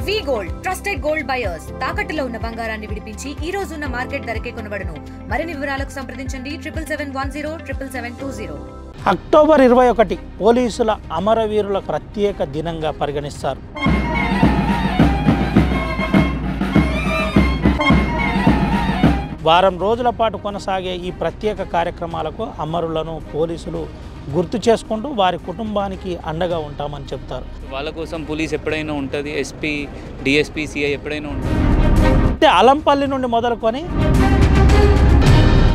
వి gold trusted gold buyers తాకట్టులో ఉన్న బంగారాన్ని విడిపించి ఈ రోజు ఉన్న మార్కెట్ ధరకే కొనబడును. మరిన్ని వివరాలకు సంప్రదించండి 77107720. అక్టోబర్ 21 పోలీసుల అమరవీరుల ప్రత్యేక దినంగా పరిగణిస్తారు. వారం రోజుల పాటు కొనసాగే ఈ ప్రత్యేక కార్యక్రమాలకు అమరులను పోలీసులు గుర్తు చేసుకుంటూ వారి కుటుంబానికి అండగా ఉంటామని చెప్తారు. వాళ్ళ కోసం పోలీస్ ఎప్పుడైనా ఉంటుంది, ఎస్పీ, డిఎస్పీ, సిఐ ఎప్పుడైనా ఉంటుంది. అంటే అలంపల్లి నుండి మొదలుకొని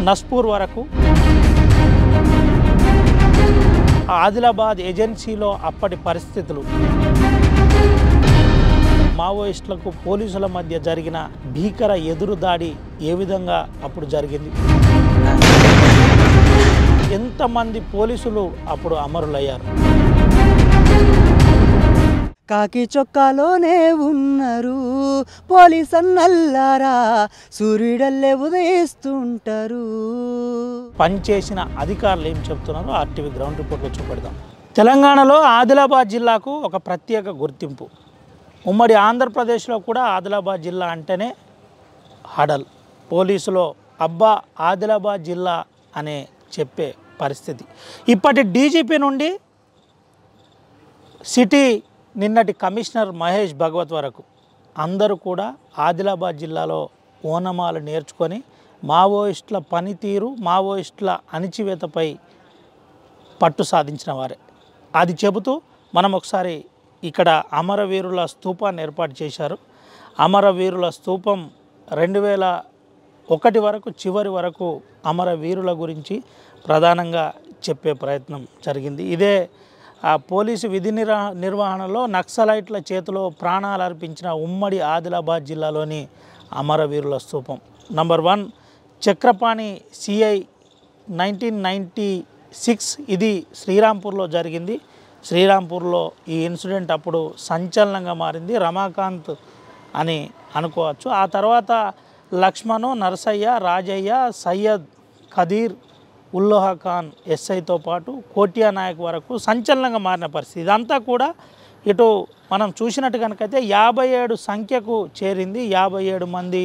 నస్పూర్ వరకు ఆదిలాబాద్ ఏజెన్సీలో అప్పటి పరిస్థితులు, మావోయిస్టులకు పోలీసుల మధ్య జరిగిన భీకర ఎదురుదాడి ఏ విధంగా అప్పుడు జరిగింది, ఎంతమంది పోలీసులు అప్పుడు అమరులయ్యారు. కాకి చొక్కాలోనే ఉన్నారు పోలీస్ అన్నల్లారా, సూర్యుడల్లే ఉదయిస్తుంటారు. పనిచేసిన అధికారులు ఏం చెప్తున్నారో ఆర్టీవీ గ్రౌండ్ రిపోర్ట్లో చూపెడదాం. తెలంగాణలో ఆదిలాబాద్ జిల్లాకు ఒక ప్రత్యేక గుర్తింపు. ఉమ్మడి ఆంధ్రప్రదేశ్లో కూడా ఆదిలాబాద్ జిల్లా అంటేనే హడల్. పోలీసులో అబ్బా ఆదిలాబాద్ జిల్లా అనే చెప్పే పరిస్థితి. ఇప్పటి డీజీపీ నుండి సిటీ నిన్నటి కమిషనర్ మహేష్ భగవత్ వరకు అందరూ కూడా ఆదిలాబాద్ జిల్లాలో ఓనమాలు నేర్చుకొని మావోయిస్టుల పనితీరు, మావోయిస్టుల అణిచివేతపై పట్టు సాధించిన వారే. అది చెబుతూ మనం ఒకసారి ఇక్కడ అమరవీరుల స్తూపాన్ని ఏర్పాటు చేశారు. అమరవీరుల స్తూపం 2001 వరకు చివరి వరకు అమరవీరుల గురించి ప్రధానంగా చెప్పే ప్రయత్నం జరిగింది. ఇదే పోలీసు విధి నిర్వహణలో నక్సలైట్ల చేతిలో ప్రాణాలు అర్పించిన ఉమ్మడి ఆదిలాబాద్ జిల్లాలోని అమరవీరుల స్తూపం. Number 1 Chakrapani CI 1996. ఇది శ్రీరాంపూర్లో జరిగింది. శ్రీరాంపూర్లో ఈ ఇన్సిడెంట్ అప్పుడు సంచలనంగా మారింది. రమాకాంత్ అని అనుకోవచ్చు. ఆ తర్వాత లక్ష్మణు, నరసయ్య, రాజయ్య, సయ్యద్, ఖదీర్, ఉల్లోహా ఖాన్ ఎస్ఐతో పాటు కోటియా నాయక్ వరకు సంచలనంగా మారిన పరిస్థితి. ఇదంతా కూడా ఇటు మనం చూసినట్టు కనుకైతే 57 సంఖ్యకు చేరింది. 57 మంది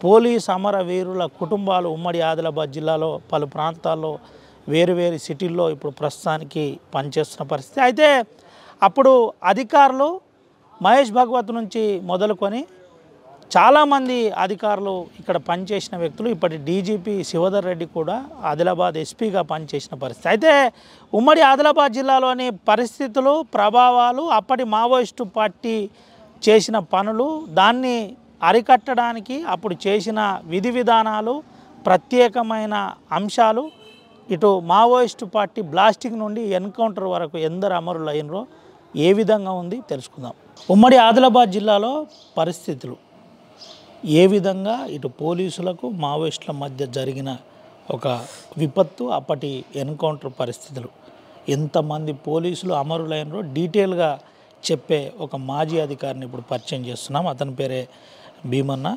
పోలీస్ అమరవీరుల కుటుంబాలు ఉమ్మడి ఆదిలాబాద్ జిల్లాలో పలు ప్రాంతాల్లో వేరు సిటీల్లో ఇప్పుడు ప్రస్తుతానికి పనిచేస్తున్న పరిస్థితి. అయితే అప్పుడు అధికారులు మహేష్ భగవత్ నుంచి మొదలుకొని చాలామంది అధికారులు ఇక్కడ పనిచేసిన వ్యక్తులు, ఇప్పటి డీజీపీ శివధర్ రెడ్డి కూడా ఆదిలాబాద్ ఎస్పీగా పనిచేసిన పరిస్థితి. అయితే ఉమ్మడి ఆదిలాబాద్ జిల్లాలోని పరిస్థితులు, ప్రభావాలు, అప్పటి మావోయిస్టు పార్టీ చేసిన పనులు, దాన్ని అరికట్టడానికి అప్పుడు చేసిన విధి విధానాలు, ప్రత్యేకమైన అంశాలు, ఇటు మావోయిస్టు పార్టీ బ్లాస్టింగ్ నుండి ఎన్కౌంటర్ వరకు ఎందరు అమరులు అయినరో ఏ విధంగా ఉంది తెలుసుకుందాం. ఉమ్మడి ఆదిలాబాద్ జిల్లాలో పరిస్థితులు ఏ విధంగా ఇటు పోలీసులకు మావోయిస్టుల మధ్య జరిగిన ఒక విపత్తు, అప్పటి ఎన్కౌంటర్ పరిస్థితులు, ఎంతమంది పోలీసులు అమరులైనరో డీటెయిల్గా చెప్పే ఒక మాజీ అధికారిని ఇప్పుడు పరిచయం చేస్తున్నాం. అతని పేరే భీమన్న,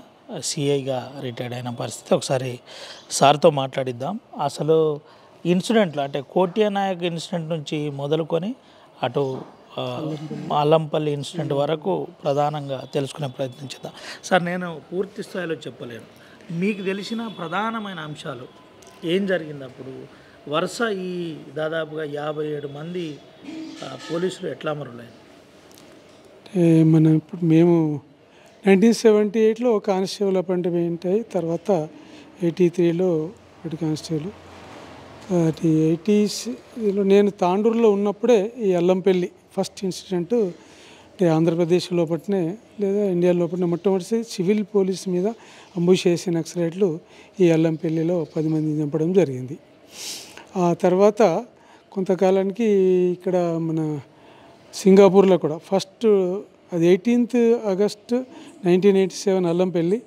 సిఐగా రిటైర్డ్ అయిన పరిస్థితి. ఒకసారి సార్తో మాట్లాడిద్దాం. అసలు ఇన్సిడెంట్లు అంటే కోటియా నాయక్ ఇన్సిడెంట్ నుంచి మొదలుకొని అటు అల్లంపల్లి ఇన్సిడెంట్ వరకు ప్రధానంగా తెలుసుకునే ప్రయత్నం చేద్దాం. సార్, నేను పూర్తి స్థాయిలో చెప్పలేను, మీకు తెలిసిన ప్రధానమైన అంశాలు ఏం జరిగింది అప్పుడు వరుస ఈ దాదాపుగా 57 మంది పోలీసులు ఎట్లా అమరులైన? మనం ఇప్పుడు మేము 1978లో కానిస్టేబుల్ అపాయింట్మెంట్ అయ్యి తర్వాత 83లో ఒకటి కానిస్టేబుల్, 80లో నేను తాండూరులో ఉన్నప్పుడే ఈ అల్లంపల్లి ఫస్ట్ ఇన్సిడెంట్ అంటే ఆంధ్రప్రదేశ్ లోపలనే లేదా ఇండియా లోపలనే మొట్టమొదటి సివిల్ పోలీస్ మీద అంబుష్ చేసిన నక్సలైట్లు ఈ అల్లంపల్లిలో 10 మందిని చంపడం జరిగింది. ఆ తర్వాత కొంతకాలానికి ఇక్కడ మన సింగపూర్లో కూడా ఫస్ట్ అది 18th ఆగస్ట్ 1987 అల్లంపల్లి,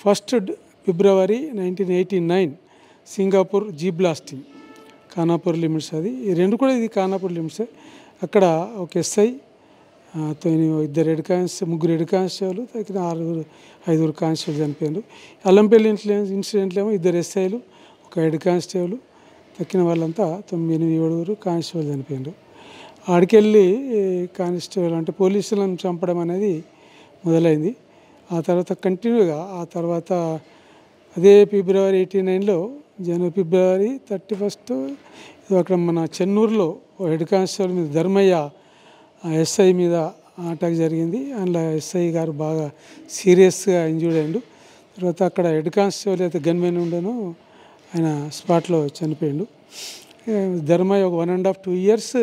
1st ఫిబ్రవరి 1989 సింగపూర్ జీ బ్లాస్టింగ్, ఖానాపూర్ లిమిట్స్. అది ఈ రెండు కూడా ఇది ఖానాపూర్ లిమిట్సే. అక్కడ ఒక ఎస్ఐ, ముగ్గురు హెడ్ కానిస్టేబుల్, తగ్గిన 5 కానిస్టేబుల్ చనిపోయారు. అల్లంపల్లి ఇన్సిడెంట్లో ఏమో 2 ఎస్ఐలు, ఒక హెడ్ కానిస్టేబుల్, తక్కిన వాళ్ళంతా 9-7 కానిస్టేబుల్ చనిపోయారు. ఆడికెళ్ళి కానిస్టేబుల్ అంటే పోలీసులను చంపడం అనేది మొదలైంది. ఆ తర్వాత కంటిన్యూగా ఆ తర్వాత అదే ఫిబ్రవరి 89లో ఫిబ్రవరి 31 అక్కడ మన చెన్నూరులో హెడ్ కానిస్టేబుల్ మీద ధర్మయ్య ఎస్ఐ మీద అటాక్ జరిగింది. అందులో ఎస్ఐ గారు బాగా సీరియస్గా ఇంజూర్డ్ అయ్యిండు. తర్వాత అక్కడ హెడ్ కానిస్టేబుల్ అయితే గన్మెన్ ఉండను ఆయన స్పాట్లో చనిపోయిండు. ధర్మయ్య ఒక 1.5-2 ఇయర్స్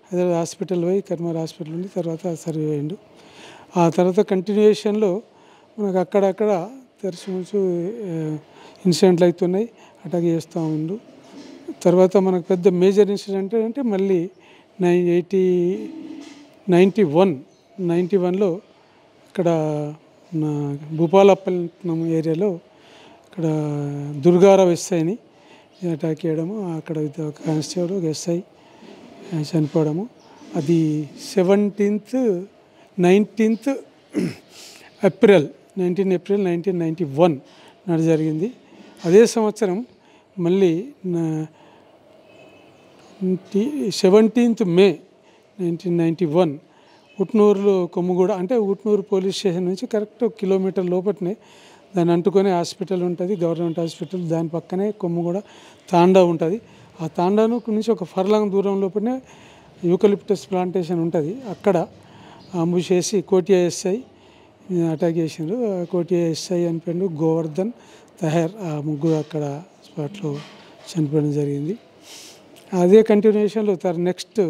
హైదరాబాద్ హాస్పిటల్ పోయి కర్మర్ హాస్పిటల్ ఉండి తర్వాత సర్వే అయ్యిండు. ఆ తర్వాత కంటిన్యూయేషన్లో మనకు అక్కడక్కడ తెరచుముచ్చు ఇన్సిడెంట్లు అవుతున్నాయి, అటాక్ చేస్తూ ఉండు. తర్వాత మనకు పెద్ద మేజర్ ఇన్సిడెంట్ అంటే మళ్ళీ 91లో ఇక్కడ భూపాలపట్నం ఏరియాలో ఇక్కడ దుర్గారావు ఎస్ఐని అటాక్ చేయడము, అక్కడ ఒక కానిస్టేబుల్ ఒక ఎస్ఐ చనిపోవడము. అది 19 ఏప్రిల్ 1991 నాడు జరిగింది. అదే సంవత్సరం మళ్ళీ 17 మే 1991 ఉట్నూరులో కొమ్ముగూడ అంటే ఉట్నూరు పోలీస్ స్టేషన్ నుంచి కరెక్ట్ 1 కిలోమీటర్ లోపలనే దాన్ని అంటుకొని హాస్పిటల్ ఉంటుంది, గవర్నమెంట్ హాస్పిటల్. దాని పక్కనే కొమ్ముగూడ తాండా ఉంటుంది. ఆ తాండాను నుంచి ఒక ఫర్లాంగ్ దూరం లోపలనే యూకలిప్టస్ ప్లాంటేషన్ ఉంటుంది. అక్కడ అంబుష్ చేసి కోటియా ఎస్ఐ అటాక్ చేసిండ్రు. కోటియా ఎస్ఐ అనిపోయిండు, గోవర్ధన్, తహర్ ఆ ముగ్గురు అక్కడ స్పాట్లో చనిపోవడం జరిగింది. అదే కంటిన్యూషన్లో నెక్స్ట్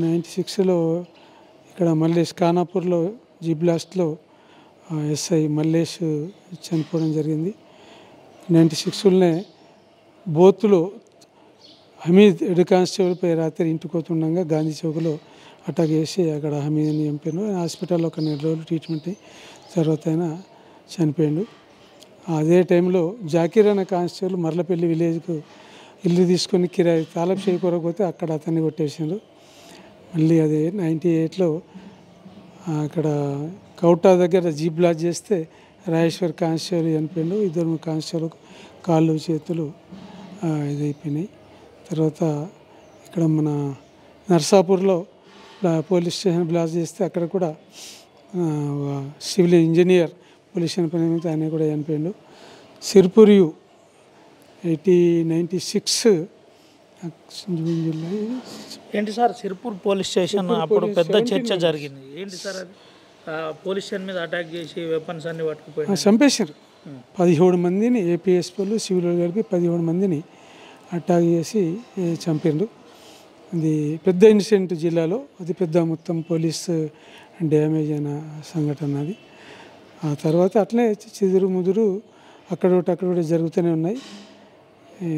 96లో ఇక్కడ మల్లేష్ ఖానాపూర్లో జీ బ్లాస్ట్లో ఎస్ఐ మల్లేష్ చనిపోవడం జరిగింది. 96లోనే బోత్లో హమీద్ హెడ్ కానిస్టేబుల్పై రాత్రి ఇంటికి పోతుండగా గాంధీ చౌక్లో అటాక్ చేసి అక్కడ హమీద్ని చంపాను. హాస్పిటల్లో ఒక 4 రోజులు ట్రీట్మెంట్ తర్వాత అయినా చనిపోయాడు. అదే టైంలో జాకీర్ అనే కానిస్టేబుల్ మర్లపల్లి విలేజ్కు ఇల్లు తీసుకొని కిరాయి తాళపు చేయి కొరకపోతే అక్కడ అతన్ని కొట్టేసిండు. మళ్ళీ అదే 98లో అక్కడ కౌటా దగ్గర జీప్ బ్లాక్ చేస్తే రాజేశ్వర్ కానిస్టేబుల్ చనిపోయాడు. 2 కానిస్టేబుల్ కాళ్ళు చేతులు ఇదైపోయినాయి. తర్వాత ఇక్కడ మన నర్సాపూర్లో పోలీస్ స్టేషన్ బ్లాక్ చేస్తే అక్కడ కూడా సివిల్ ఇంజనీర్ పోలీస్ స్టేషన్ పని మీద ఆయన కూడా చనిపోయాడు. సిర్పూరియు 96 జూన్ జూలై ఏంటి సార్ సిర్పూర్ పోలీస్ స్టేషన్ అప్పుడు పెద్ద చర్చ జరిగింది. ఏంటి సార్ అది పోలీస్ స్టేషన్ మీద అటాక్ చేసి వెపన్స్ అన్ని పట్టుకుపోయి చంపేశారు. 17 మందిని ఏపీఎస్పీలు సివిల్ కలిపి 17 మందిని అటాక్ చేసి చంపిండు. అది పెద్ద ఇన్సిడెంట్ జిల్లాలో, అది పెద్ద మొత్తం పోలీస్ డ్యామేజ్ అయిన సంఘటన అది. ఆ తర్వాత అట్లే చెదురు ముదురు అక్కడొకటి జరుగుతూనే ఉన్నాయి.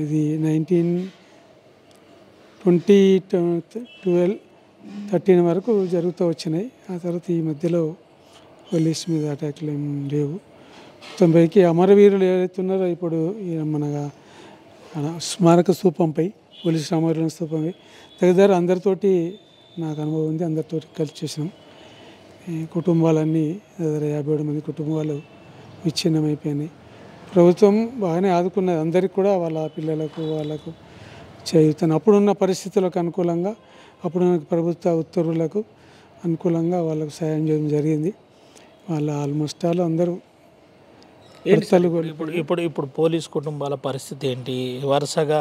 ఇది 2013 వరకు జరుగుతూ వచ్చినాయి. ఆ తర్వాత ఈ మధ్యలో పోలీస్ మీద అటాక్లు ఏం లేవు. మొత్తం పైకి అమరవీరులు ఏవైతున్నారో ఇప్పుడు మన స్మారక స్తూపంపై పోలీసు అమరవీరుల స్తూపంపై దగ్గర అందరితోటి నాకు అనుభవం ఉంది. అందరితోటి కలిసి చేసినాం. ఈ కుటుంబాలన్నీ దగ్గర 57 మంది కుటుంబాలు విచ్ఛిన్నమైపోయినాయి. ప్రభుత్వం బాగానే ఆదుకున్నది అందరికి కూడా, వాళ్ళ పిల్లలకు వాళ్ళకు చేయుతాను. అప్పుడున్న పరిస్థితులకు అనుకూలంగా, అప్పుడున్న ప్రభుత్వ ఉత్తర్వులకు అనుకూలంగా వాళ్ళకు సాయం చేయడం జరిగింది. వాళ్ళ ఆల్మోస్ట్ ఆల్ అందరూ ఇప్పుడు పోలీస్ కుటుంబాల పరిస్థితి ఏంటి? వరుసగా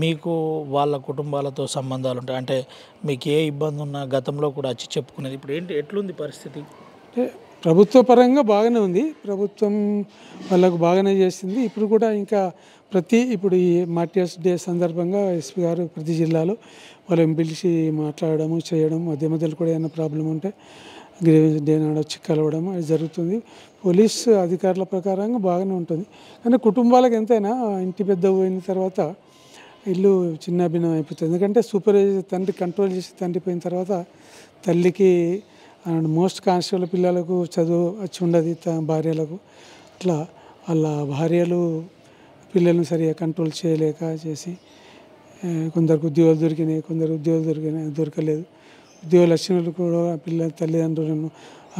మీకు వాళ్ళ కుటుంబాలతో సంబంధాలు ఉంటాయి, అంటే మీకు ఏ ఇబ్బంది ఉన్నా గతంలో కూడా వచ్చి చెప్పుకునేది. ఇప్పుడు ఏంటి ఎట్లుంది పరిస్థితి? అంటే ప్రభుత్వ పరంగా బాగానే ఉంది, ప్రభుత్వం వాళ్ళకు బాగానే చేసింది. ఇప్పుడు కూడా ఇంకా ఇప్పుడు ఈ మార్టియర్స్ డే సందర్భంగా ఎస్పీ గారు ప్రతి జిల్లాలో వాళ్ళని పిలిచి మాట్లాడము చేయడం, మధ్యలో కూడా ఏమైనా ప్రాబ్లం ఉంటే గ్రీవెన్స్ డే నాడు వచ్చి కలవడం అది జరుగుతుంది. పోలీస్ అధికారుల ప్రకారంగా బాగానే ఉంటుంది. కానీ కుటుంబాలకు ఎంతైనా ఇంటి పెద్ద పోయిన తర్వాత ఇల్లు చిన్న భిన్నం అయిపోతుంది. ఎందుకంటే సూపర్వైజర్ తండ్రి కంట్రోల్ చేసి తండ్రి పోయిన తర్వాత తల్లికి అండ్ మోస్ట్ కానిస్టేబుల్ పిల్లలకు చదువు వచ్చి ఉండదు, భార్యలకు అట్లా వాళ్ళ భార్యలు పిల్లలను సరిగా కంట్రోల్ చేయలేక చేసి కొందరికి ఉద్యోగాలు దొరికినాయి, కొందరు ఉద్యోగాలు దొరకలేదు. ఉద్యోగాలు వచ్చిన వాళ్ళు కూడా తల్లిదండ్రులను,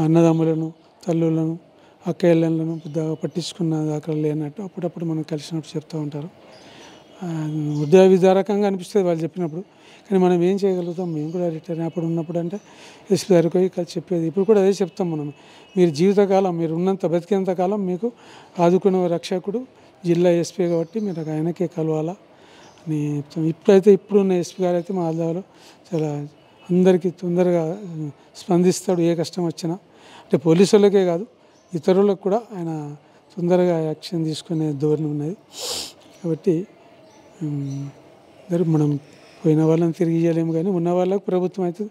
అన్నదమ్ములను, తల్లులను, అక్కయ్యలను పెద్దగా పట్టించుకున్న దాకా లేనట్టు అప్పుడప్పుడు మనం కలిసినప్పుడు చెప్తూ ఉంటారు. విదారకంగా అనిపిస్తుంది వాళ్ళు చెప్పినప్పుడు. కానీ మనం ఏం చేయగలుగుతాం? మేము కూడా రిటైర్ అప్పుడు ఉన్నప్పుడు అంటే ఎస్పీ గారికి పోయి చెప్పేది. ఇప్పుడు కూడా అదే చెప్తాం మనం, మీరు జీవితకాలం మీరు ఉన్నంత బతికేంత కాలం మీకు ఆదుకునే రక్షకుడు జిల్లా ఎస్పీ కాబట్టి మీరు ఆయనకే కలవాలా అని చెప్తాం. ఇప్పుడున్న ఎస్పీ గారు అయితే మా ఆదాలో చాలా అందరికీ తొందరగా స్పందిస్తాడు. ఏ కష్టం వచ్చినా అంటే పోలీసు వాళ్ళకే కాదు ఇతరులకు కూడా ఆయన తొందరగా యాక్షన్ తీసుకునే ధోరణి ఉన్నది. కాబట్టి మనం పోయిన వాళ్ళని తిరిగి ఇవ్వలేము, కానీ ఉన్న వాళ్ళకు ప్రభుత్వం అయితే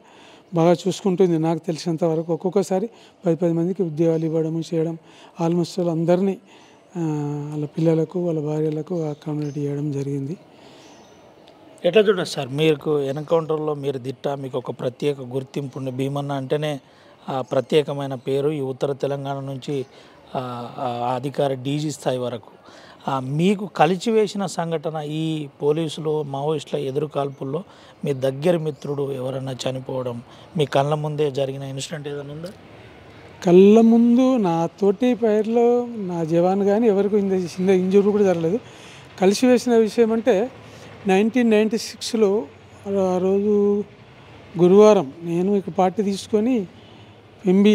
బాగా చూసుకుంటుంది. నాకు తెలిసినంత వరకు ఒక్కొక్కసారి 10 మందికి ఉద్యోగాలు ఇవ్వడం చేయడం, ఆల్మోస్ట్ వాళ్ళందరినీ వాళ్ళ పిల్లలకు వాళ్ళ భార్యలకు అకామిడేట్ చేయడం జరిగింది. ఎట్లా చూడండి సార్, మీకు ఎన్కౌంటర్లో మీరు దిట్ట, మీకు ఒక ప్రత్యేక గుర్తింపు ఉంది. భీమన్న అంటేనే ప్రత్యేకమైన పేరు. ఈ ఉత్తర తెలంగాణ నుంచి అధికారి డీజీ స్థాయి వరకు మీకు కలిచివేసిన సంఘటన ఈ పోలీసులు మావోయిస్టుల ఎదురు కాల్పుల్లో మీ దగ్గర మిత్రుడు ఎవరన్నా చనిపోవడం మీ కళ్ళ ముందే జరిగిన ఇన్సిడెంట్ ఏదైనా ఉందా? కళ్ళ ముందు నా తోటి పైర్లో నా జవాన్ కానీ ఎవరికి చిన్న ఇంజూరీ కూడా జరగలేదు. కలిసివేసిన విషయం అంటే 1996లో ఆ రోజు గురువారం నేను ఇక పార్టీ తీసుకొని ఎంబీ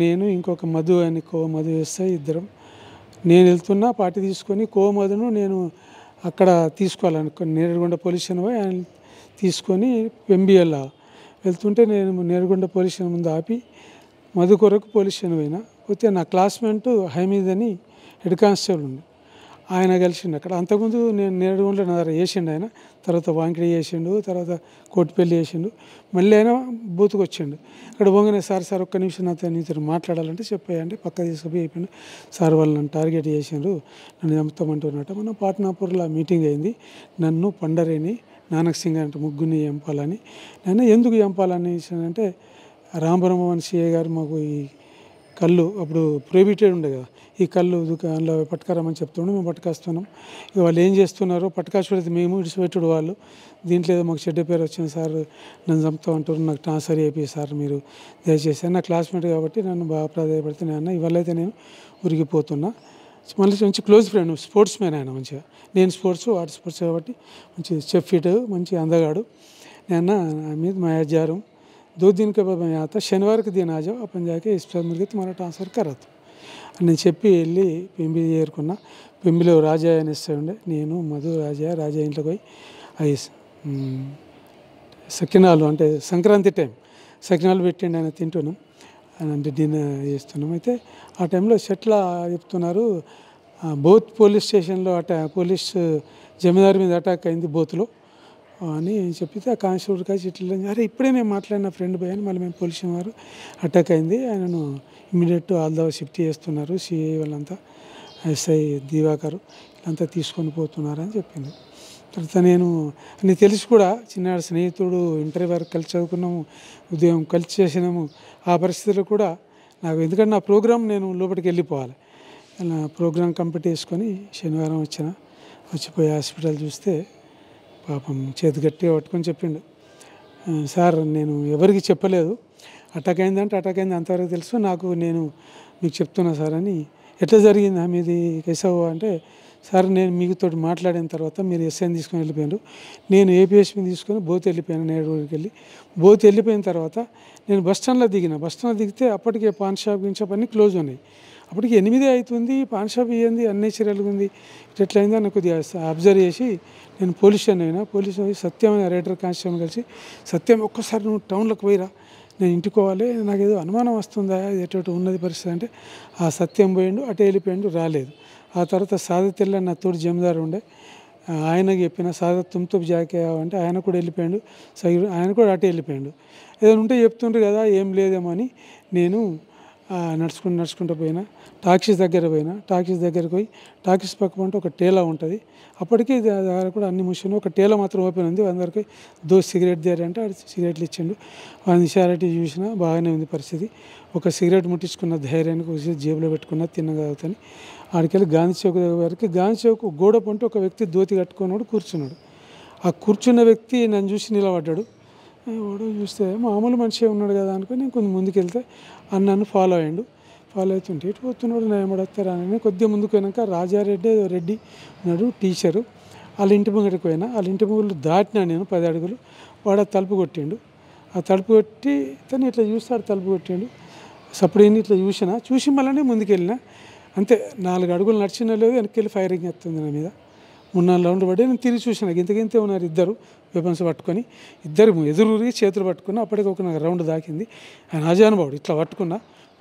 నేను ఇంకొక మధు అని మధు వేస్తాయి ఇద్దరం. నేను వెళ్తున్నా పార్టీ తీసుకొని మధును నేను అక్కడ తీసుకోవాలనుకుని నేరడిగొండ పోలీస్ స్టేషన్ పోయి ఆయన తీసుకొని ఎంబీ వెళ్తుంటే నేను నేరడిగొండ పోలీస్ స్టేషన్ ముందు ఆపి మధు కొరకు పోలీస్ స్టేషన్ పోతే నా క్లాస్మేట్ హమీద్ అని హెడ్ కానిస్టేబుల్ ఉంది, ఆయన కలిసిండు అక్కడ. అంతకుముందు నేను నేరడిగొండలో నా దగ్గర చేసిండు ఆయన, తర్వాత వాంకిడి చేసిండు, తర్వాత కోటిపల్లి చేసిండు, మళ్ళీ ఆయన బూత్కి వచ్చిండు. అక్కడ పోగానే సార్ ఒక్క నిమిషం నీతో మాట్లాడాలంటే చెప్పాయండి, పక్క తీసుకుపోయి అయిపోయింది. సార్ వాళ్ళు నన్ను టార్గెట్ చేసిండ్రు, నన్ను చంపుతామంటున్నట్టు. మన పాట్నాపూర్లో మీటింగ్ అయింది, నన్ను పండరేని నానక్ సింగ్ అంటే ముగ్గురిని చంపాలని. నేను ఎందుకు చంపాలని అంటే రాంపురం సిఐ గారు మాకు ఈ కళ్ళు అప్పుడు ప్రోహిబిటెడ్ ఉండే కదా, ఈ కళ్ళు దుకాణంలో పట్టుకరమని చెప్తుండే, మేము పట్టుకొస్తున్నాం. ఇక వాళ్ళు ఏం చేస్తున్నారో పట్టుకొచ్చుడైతే మేము ఇడిచిపెట్టుడు వాళ్ళు, దీంట్లో ఏదో మాకు చెడ్డ పేరు వచ్చింది సార్, నన్ను చంపుతా అంటారు, నాకు ట్రాన్స్ఫర్ అయిపోయి సార్ మీరు దయచేసి. నా క్లాస్మేట్ కాబట్టి నన్ను బాగా ప్రాధాన్యపడితే నేను ఇవాళైతే నేను ఉరిగిపోతున్నా. మళ్ళీ మంచి క్లోజ్ ఫ్రెండ్, స్పోర్ట్స్ మ్యాన్ ఆయన మంచిగా, నేను స్పోర్ట్స్ వాటి స్పోర్ట్స్ కాబట్టి మంచి చెఫ్ ఫిట్ మంచి అందగాడు. నేను మీద मैं जा रहा हूँ 2 दिन के बाद मैं आता शनिवार के दिन आ जाओ अपन जाके इस पर मिलके तुम्हारा ट्रांसफ़र करा दो అని చెప్పి వెళ్ళి పెంబి చేరుకున్నా. పెంబిలో రాజా అని ఇస్తే ఉండే, నేను మధు రాజా ఇంట్లోకి పోయి అవి సకినాలు అంటే సంక్రాంతి టైం సకినాలు పెట్టండి ఆయన తింటున్నాం అంటే డిన్నర్ చేస్తున్నాం. అయితే ఆ టైంలో చెట్ల చెప్తున్నారు బోత్ పోలీస్ స్టేషన్లో పోలీస్ జమీదారు మీద అటాక్ అయింది బోత్లో అని చెప్పితే ఆ కానిస్టేబుల్ కాసి ఇట్లా అరే ఇప్పుడే నేను మాట్లాడిన ఫ్రెండ్ పోయి అని మళ్ళీ మేము పోలీసు వారు అటాక్ అయింది, ఆయనను ఇమీడియట్ ఆల్దవా షిఫ్ట్ చేస్తున్నారు, సిఐ వాళ్ళంతా ఎస్ఐ దివాకర్ వీళ్ళంతా తీసుకొని పోతున్నారు అని చెప్పింది. తర్వాత నేను అని తెలిసి కూడా చిన్నాడు స్నేహితుడు ఇంటర్ వరకు కలిసి చదువుకున్నాము, ఉదయం కలిసి చేసినాము. ఆ పరిస్థితుల్లో కూడా నాకు ఎందుకంటే నా ప్రోగ్రాం నేను లోపలికి వెళ్ళిపోవాలి, అలా ప్రోగ్రాం కంప్లీట్ చేసుకొని శనివారం వచ్చిపోయి హాస్పిటల్ చూస్తే పాపం చేతి గట్టిగా పట్టుకొని చెప్పిండు, సార్ నేను ఎవరికి చెప్పలేదు, అటాక్ అయిందంటే అటాక్ అయింది అంతవరకు తెలుసు నాకు, నేను మీకు చెప్తున్నా సార్ అని. ఎట్లా జరిగింది మీది కేశవ అంటే సార్ నేను మీతో మాట్లాడిన తర్వాత మీరు ఎస్ఐని తీసుకొని వెళ్ళిపోయారు, నేను ఏపీఎస్పీని తీసుకొని బోత్ వెళ్ళిపోయాను. నేరుకి వెళ్ళి బోత్ వెళ్ళిపోయిన తర్వాత నేను బస్టాండ్లో దిగితే అప్పటికే పాన్ షాప్ గిన్షాప్ అన్నీ క్లోజ్ ఉన్నాయి. అప్పటికి 8 అవుతుంది, పాన్ షాప్ ఇవ్వండి అన్నేచురల్గా ఉంది, ఎట్లయిందో అని కొద్దిగా అబ్జర్వ్ చేసి నేను పోలీస్ స్టేషన్ అయినా. పోలీసు పోయి సత్యం రైటర్ కానిస్టేబుల్ కలిసి సత్యం ఒక్కసారి నువ్వు టౌన్లోకి పోయిరా, నేను ఇంటికోవాలి, నాకు ఏదో అనుమానం వస్తుందా ఎటు ఉన్నది పరిస్థితి అంటే ఆ సత్యం పోయిండు, అటు వెళ్ళిపోయిండు, రాలేదు. ఆ తర్వాత సాదత్ ఎల్ల నా తోటి జమీదారు ఉండే, ఆయనకి చెప్పిన సాదత్ తుమ్తో జాకే అంటే ఆయన కూడా వెళ్ళిపోయాడు, ఆయన కూడా అటు వెళ్ళిపోయాడు. ఏదైనా ఉంటే చెప్తుండ్రు కదా ఏం లేదేమో అని నేను నడుచుకుంటూ పోయినా. టాక్సీస్ దగ్గరికి పోయి టాక్సీస్ పక్క పంటే ఒక టేలా ఉంటుంది, అప్పటికి దగ్గర కూడా అన్ని మూసినాయి, ఒక టేలా మాత్రం ఓపెన్ ఉంది. అందరికి 2 సిగరెట్ దేరే అంటే సిగరెట్లు ఇచ్చిండు. వాళ్ళ షారిటీ చూసినా బాగానే ఉంది పరిస్థితి. ఒక సిగరెట్ ముట్టించుకున్న ధైర్యానికి ఒక జేబులో పెట్టుకున్న తిన్నగలుగుతాను. ఆడికెళ్ళి గాంధీ చౌక్ వరకు, గాంధీ చౌక్ గోడ పంటే ఒక వ్యక్తి ధోతి కట్టుకున్నాడు కూర్చున్నాడు. ఆ కూర్చున్న వ్యక్తి నన్ను చూసి నిలబడ్డాడు. వాడు చూస్తే మామూలు మనిషి ఉన్నాడు కదా అనుకుని నేను కొంచెం ముందుకెళ్తే నన్ను ఫాలో అవుతుంటే ఇటు పోతున్నాడు, నేను ఎమ్మడొస్తారా అని కొద్దిగా ముందుకు పోయినాక రెడ్డి ఉన్నాడు టీచరు, వాళ్ళ ఇంటి ముంగడికి పోయినా, వాళ్ళ ఇంటి ముందు దాటినా నేను 10 అడుగులు. వాడు ఆ తలుపు కొట్టిండు. ఆ తలుపు కొట్టి తను ఇట్లా చూస్తాడు, తలుపు కొట్టిండు. సప్పుడైంది, ఇట్లా చూసి మళ్ళీ ముందుకెళ్ళినా. అంతే 4 అడుగులు నడిచినా లేదు, వెనక్కి ఫైరింగ్ ఎత్తుంది నా మీద. 3-4 రౌండ్లు పడి నేను తిరిగి చూసినా. ఇంతకింతే ఉన్నారు ఇద్దరు వెపన్స్ పట్టుకొని, ఇద్దరు ఎదురురి చేతులు పట్టుకున్నా. అప్పటికి ఒక నాకు రౌండ్ దాకింది. ఆయన ఆజానుభావుడు ఇట్లా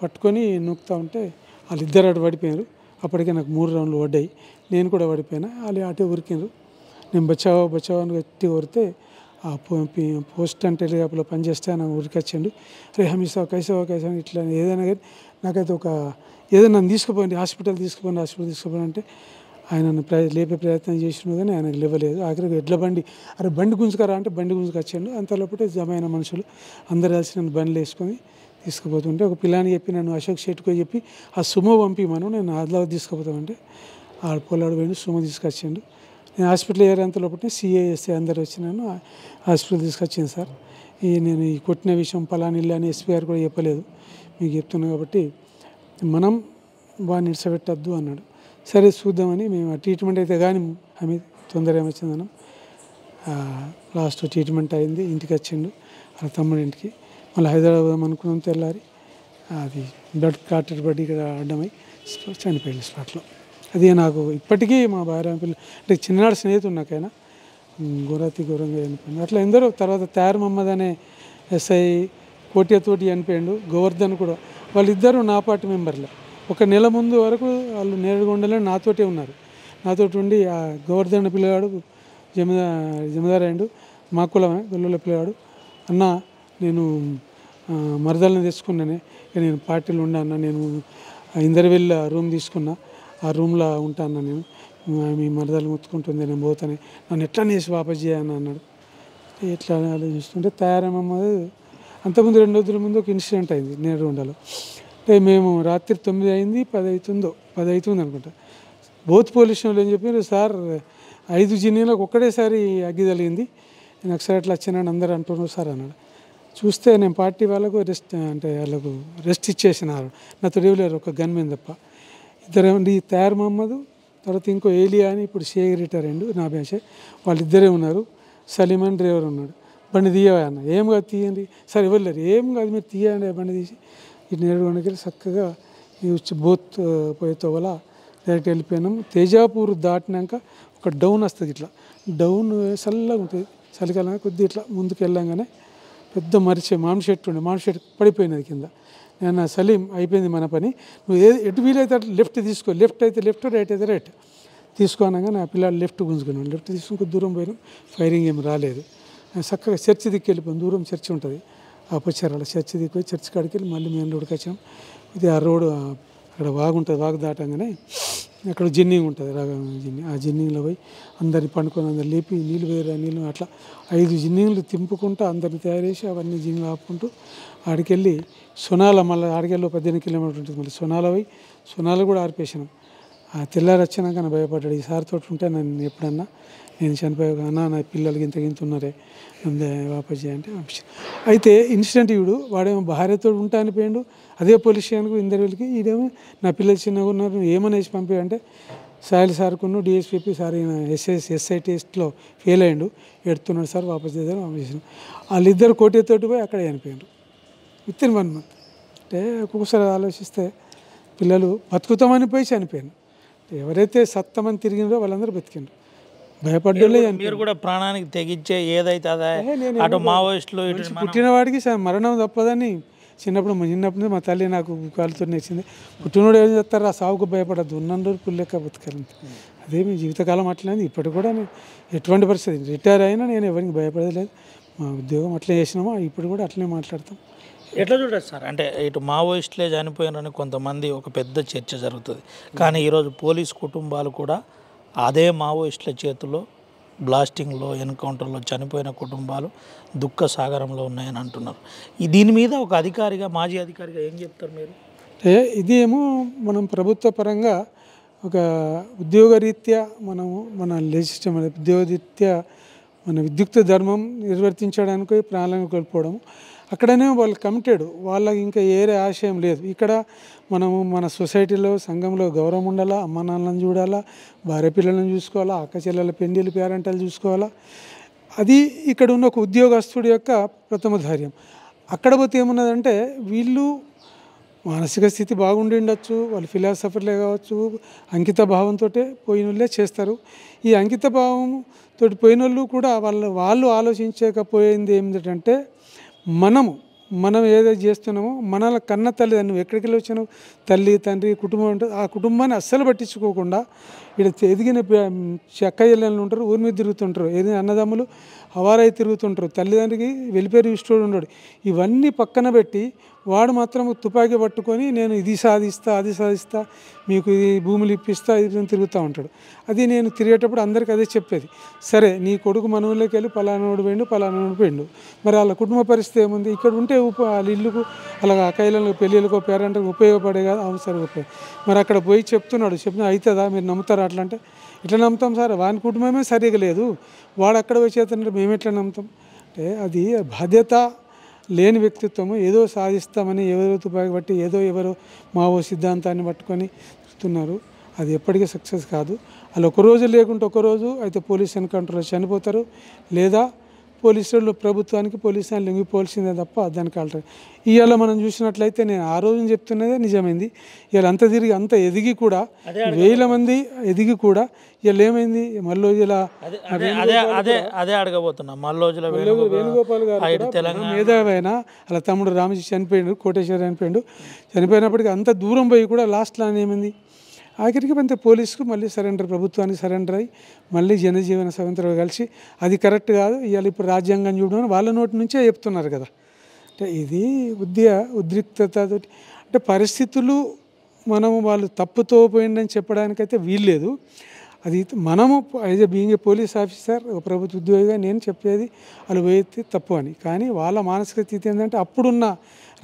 పట్టుకొని నొక్కుతూ ఉంటే వాళ్ళిద్దరు అటు పడిపోయారు. అప్పటికే నాకు 3 రౌండ్లు పడ్డాయి. నేను కూడా పడిపోయినా. వాళ్ళు అటే ఉరికినారు. నేను బచావో అని గట్టి కొరితే ఆ పోస్ట్ అంటే టెలిగ్రాఫ్లో పనిచేస్తే ఆయన ఉరికొచ్చిండు. రే హమీసా కైసావా ఇట్లా ఏదైనా కానీ నాకైతే ఏదైనా నన్ను తీసుకుపోయింది, హాస్పిటల్ తీసుకుపోయిన అంటే ఆయన లేపే ప్రయత్నం చేసినా కానీ ఆయనకు లేవలేదు. ఆఖరికి ఎడ్ల బండి, అరే బండి గుంజుకరా అంటే బండి గుంజుకొచ్చాడు. అంతలోపటే జమైన మనుషులు అందరు కలిసి నన్ను బండ్లు వేసుకొని తీసుకుపోతుంటే ఒక పిల్లాని చెప్పి నన్ను అశోక్ షెట్కో చెప్పి ఆ సుమో పంపిమను, నేను ఆదిలాబాద్ తీసుకుపోతామంటే ఆ పొలాడు పోయిండు, సుమో తీసుకొచ్చిండు. నేను హాస్పిటల్ ఏరేంత లోపల సిఐఎస్ఐ అందరు వచ్చి నన్ను హాస్పిటల్ తీసుకొచ్చింది. సార్ నేను ఈ కొట్టిన విషయం పలాని ఇల్లు అని ఎస్పీ గారు కూడా చెప్పలేదు, మీకు చెప్తున్నాను కాబట్టి మనం వాడిని ఇడ్సబెట్టద్దు అన్నాడు. సరే చూద్దామని మేము ఆ ట్రీట్మెంట్ అయితే కానీ ఆమె తొందర ఏమొచ్చిందనం. లాస్ట్ ట్రీట్మెంట్ అయింది, ఇంటికి వచ్చిండు వాళ్ళ తమ్ముడి ఇంటికి. మళ్ళీ హైదరాబాద్ అనుకున్నాం. తెల్లారి అది బ్లడ్ క్లాటెడ్ బడి ఇక్కడ అడ్డమై చనిపోయింది స్పాట్లో. అది నాకు ఇప్పటికీ మా భార్య పిల్ల అంటే చిన్ననాడు స్నేహితుడు నాకైనా ఘోరంగా చనిపోయింది. అట్లా ఎందరో. తర్వాత తయారు మహమ్మద్ అనే ఎస్ఐ కోటితోటి చనిపోయాడు. గోవర్ధన్ కూడా, వాళ్ళిద్దరూ నా పార్టీ మెంబర్లే. 1 నెల ముందు వరకు వాళ్ళు నేరుగొండలో నాతోటే ఉన్నారు. నాతోటి ఉండి ఆ గోవర్ధన్ పిల్లగాడు జమీదార్ అయ్యాడు, మా కులమే, గొల్లుల పిల్లగాడు. అన్న నేను మరదలను తెచ్చుకున్నానే, నేను పార్టీలో ఉన్నా, నేను ఇందరవెల్లి రూమ్ తీసుకున్నా, ఆ రూమ్లో ఉంటా అన్న, నేను మీ మరదలు ముత్తుకుంటుంది, నేను పోతానే, నన్ను ఎట్లా నేసి వాపస్ చేయని అన్నాడు. ఎట్లా ఆలోచిస్తుంటే తయారమ్మది అంతకుముందు 2 రోజుల ముందు ఒక ఇన్సిడెంట్ అయింది నేరుగొండలో. అంటే మేము రాత్రి 9 అయింది, 10 అవుతుంది అనుకుంటా. బోత్ పోలీస్ స్టేషన్లో ఏం చెప్పారు, సార్ 5 జిన్నీలకు ఒక్కడేసారి అగ్గి తగిలింది, నేను ఒకసారి అట్లా వచ్చానని అందరూ అంటున్నారు సార్ అన్నాడు. చూస్తే నేను పార్టీ వాళ్ళకు రెస్ట్ ఇచ్చేసినారు. నాతో ఎవరు ఒక గన్ మీద తప్ప. ఇద్దరేమండి, తయారు మహమ్మద్, తర్వాత ఇంకో ఏలియా అని ఇప్పుడు షేక్ రిటైర్ అయ్యిండు నా బ్యాచే, వాళ్ళిద్దరే ఉన్నారు. సలీమన్ డ్రైవర్ ఉన్నాడు. బండి తీయవా అన్న, ఏం కాదు తీయండి సార్, ఇవ్వలేరు, ఏం కాదు మీరు తీయండి. బండి తీసి ఇటు నేరుగొండకి చక్కగా ఈ బోత్ పోయేతో వల్ల డైరెక్ట్ వెళ్ళిపోయినాం. తేజాపూర్ దాటినాక ఒక డౌన్ వస్తుంది, ఇట్లా డౌన్ చల్లగా ఉంటుంది, చలికాలంగా కొద్దిగా ఇట్లా ముందుకు వెళ్ళంగానే పెద్ద మామిడి చెట్టు పడిపోయినది కింద. నేను సలీం అయిపోయింది మన పని, నువ్వు ఎటు వీలైతే అట్లా లెఫ్ట్ తీసుకో, లెఫ్ట్ అయితే లెఫ్ట్, రైట్ అయితే రైట్ తీసుకోనగా నా పిల్లలు లెఫ్ట్ గుంజుకున్నాను. లెఫ్ట్ తీసుకుని దూరం పోయినాం, ఫైరింగ్ ఏమి రాలేదు. చక్కగా చర్చి దిక్కు వెళ్ళిపోయాం. దూరం చర్చి ఉంటుంది, అపచారాల చర్చి దిక్కు చర్చి కాడికి వెళ్ళి మళ్ళీ మెయిన్ రోడ్కి వచ్చాం. ఇది ఆ రోడ్డు అక్కడ వాగు ఉంటుంది, వాగు దాటంగానే అక్కడ జిన్నింగ్ ఉంటుంది, ఆ జిన్నింగ్లో పోయి అందరిని పండుకొని అందరు లేపి నీళ్ళు వేరే నీళ్ళు అట్లా 5 జిన్నింగ్లు తింపుకుంటూ అందరిని తయారు చేసి అవన్నీ జిన్నింగ్ ఆపుకుంటూ ఆడికెళ్ళి సొనాల, మళ్ళీ ఆడికెళ్ళి 18 కిలోమీటర్ ఉంటుంది, మళ్ళీ సొనాల పోయి సొనాలు కూడా ఆర్పేసినాం. ఆ తెల్లారి వచ్చినాక నా భయపడ్డాడు, ఈ సార్ తోటి ఉంటే నన్ను ఎప్పుడన్నా నేను చనిపోయా అన్నా, నా పిల్లలకి ఇంత ఉన్నారే నన్ను వాపస్ చేయంటే పంపించాను. అయితే ఇన్సిడెంట్ వాడేమో భార్యతో ఉంటా అనిపోయాడు, అదే పోలీస్ స్టేషన్కు ఇందరివెళ్ళకి, ఈడేమో నా పిల్లలు చిన్నగా ఉన్నారు ఏమని వేసి పంపాయంటే సాయిల్ సార్కును డిఎస్పీ సార్ ఎస్ఐ టెస్ట్లో ఫెయిల్ అయ్యాడు, ఎడుతున్నాడు సార్ వాపస్ చేద్దాం పంపించాను. వాళ్ళిద్దరు కోటితోటి పోయి అక్కడ చనిపోయారు విత్ ఇన్ 1 month. అంటే ఒక్కొక్కసారి ఆలోచిస్తే పిల్లలు బతుకుతామని పోయి చనిపోయాను. ఎవరైతే సత్తమని తిరిగినారో వాళ్ళందరూ బతికిండ్రు, భయపడ్డోళ్ళే. మీరు కూడా ప్రాణానికి తెగించే ఏదైతే అదే అటు మావోయిస్టులు పుట్టినవాడికి మరణం తప్పదని చిన్నప్పుడు మా తల్లి నాకు కాలుతో నేర్చింది. పుట్టినోడు ఏం చేస్తారు, ఆ సాగుకు భయపడద్దు, ఉన్నందరూ పుల్లెక్క బతకాలి. అదే మీ జీవితకాలం అట్లనే. ఇప్పటికి కూడా నేను ఎటువంటి పరిస్థితి రిటైర్ అయినా నేను ఎవరికి భయపడలేదు. మా ఉద్యోగం అట్లే చేసినామో ఇప్పుడు కూడా అట్లనే మాట్లాడతాం. ఎట్లా చూడదు సార్, అంటే ఇటు మావోయిస్టులే చనిపోయినారని కొంతమంది ఒక పెద్ద చర్చ జరుగుతుంది, కానీ ఈరోజు పోలీస్ కుటుంబాలు కూడా అదే మావోయిస్టుల చేతుల్లో బ్లాస్టింగ్లో ఎన్కౌంటర్లో చనిపోయిన కుటుంబాలు దుఃఖ సాగరంలో ఉన్నాయని అంటున్నారు. దీని మీద ఒక అధికారిగా, మాజీ అధికారిగా ఏం చెప్తారు మీరు? అంటే ఇదేమో మనం ప్రభుత్వ పరంగా ఒక ఉద్యోగరీత్యా మన లెజిస్లేషన్ ఉద్యోగరీత్యా మన విద్యుక్త ధర్మం నిర్వర్తించడానికి ప్రాణాలను కోల్పోవడం, అక్కడనే వాళ్ళు కమిటెడ్, వాళ్ళకి ఇంకా ఏరే ఆశయం లేదు. ఇక్కడ మనము మన సొసైటీలో సంఘంలో గౌరవం ఉండాలా, అమ్మ నాన్నలను చూడాలా, భార్య పిల్లలను చూసుకోవాలా, అక్క చెల్లెల పెండిలు పేరెంటాలు చూసుకోవాలా. అది ఇక్కడ ఉన్న ఒక ఉద్యోగస్తుడి యొక్క ప్రథమ ధైర్యం. అక్కడ పోతే ఏమున్నదంటే వీళ్ళు మానసిక స్థితి బాగుండి ఉండొచ్చు, వాళ్ళు ఫిలాసఫర్లే కావచ్చు, అంకిత భావంతో పోయిన వాళ్ళే చేస్తారు. ఈ అంకిత భావంతో పోయిన వాళ్ళు కూడా వాళ్ళు ఆలోచించకపోయింది ఏమిటంటే మనం ఏదైతే చేస్తున్నామో మనల కన్న తల్లి, నువ్వు ఎక్కడికి వెళ్ళి వచ్చినావు, తల్లి తండ్రి కుటుంబం ఉంటుంది, ఆ కుటుంబాన్ని అస్సలు పట్టించుకోకుండా ఇక్కడ ఎదిగిన చెక్క చెల్లెళ్ళు ఉంటారు, ఊరి మీద తిరుగుతుంటారు, ఏదైనా అన్నదమ్ములు హవారాయి తిరుగుతుంటారు, తల్లిదండ్రికి వెళ్ళిపోయి ఇష్టోడు ఉన్నాడు. ఇవన్నీ పక్కన పెట్టి వాడు మాత్రం తుపాకీ పట్టుకొని నేను ఇది సాధిస్తా అది సాధిస్తా, మీకు ఇది భూములు ఇప్పిస్తా, ఇది తిరుగుతూ ఉంటాడు. అది నేను తిరిగేటప్పుడు అందరికీ అదే చెప్పేది, సరే నీ కొడుకు మనవుల్లోకి వెళ్ళి పలానాడు పోయిండు, మరి వాళ్ళ కుటుంబ పరిస్థితి ఏముంది, ఇక్కడ ఉంటే వాళ్ళ ఇల్లుకు అలాగ అకాయిలకు పెళ్ళిళ్ళకో పేరెంట్కి ఉపయోగపడే కదా, అవును సార్ ఉపయోగం. మరి అక్కడ పోయి చెప్తున్నా అవుతుందా, మీరు నమ్ముతారా అట్లా అంటే, ఎట్లా నమ్ముతాం సార్, వాని కుటుంబమే సరిగా లేదు, వాడు అక్కడ పోయి చేస్తుంటే మేము ఎట్లా నమ్ముతాం అంటే, అది బాధ్యత లేని వ్యక్తిత్వము. ఏదో సాధిస్తామని ఎవరో తుపాకి బట్టి ఎవరో మావో సిద్ధాంతాన్ని పట్టుకొని చూస్తున్నారు. అది ఎప్పటికీ సక్సెస్ కాదు. వాళ్ళు ఒకరోజు లేకుంటే ఒకరోజు అయితే పోలీస్ ఎన్కౌంటర్లో చనిపోతారు, లేదా పోలీసులు ప్రభుత్వానికి పోలీసు లొంగిపోవాల్సిందే తప్ప దానికి ఆల్టర్. ఇవాళ మనం చూసినట్లయితే నేను ఆ రోజున చెప్తున్నదే నిజమైంది. ఇవాళ అంత తిరిగి అంత ఎదిగి కూడా 1000 మంది ఎదిగి కూడా ఇవాళ ఏమైంది, మల్లోజుల అదే అడగబోతున్నా. మల్లోజుల వేణుగోపాల్ గారు మేధావైనా అలా తమ్ముడు రామజీ చనిపోయాడు, కోటేశ్వర చనిపోయినప్పటికీ అంత దూరం పోయి కూడా లాస్ట్లో ఏమైంది, ఆఖరికి అంతే పోలీసుకు మళ్ళీ ప్రభుత్వానికి సరెండర్ అయ్యి మళ్ళీ జనజీవన సవంతరావు కలిసి అది కరెక్ట్ కాదు, ఇవాళ ఇప్పుడు రాజ్యాంగం చూడమని వాళ్ళ నోటి నుంచే చెప్తున్నారు కదా. అంటే ఇది ఉద్రిక్తతతో అంటే పరిస్థితులు వాళ్ళు తప్పుతో పోయిందని చెప్పడానికైతే వీల్లేదు. అది మనము as a being a police officer, ఒక ప్రభుత్వ ఉద్యోగిగా నేను చెప్పేది వాళ్ళు పోయితే తప్పు అని. కానీ వాళ్ళ మానసిక స్థితి ఏంటంటే అప్పుడున్న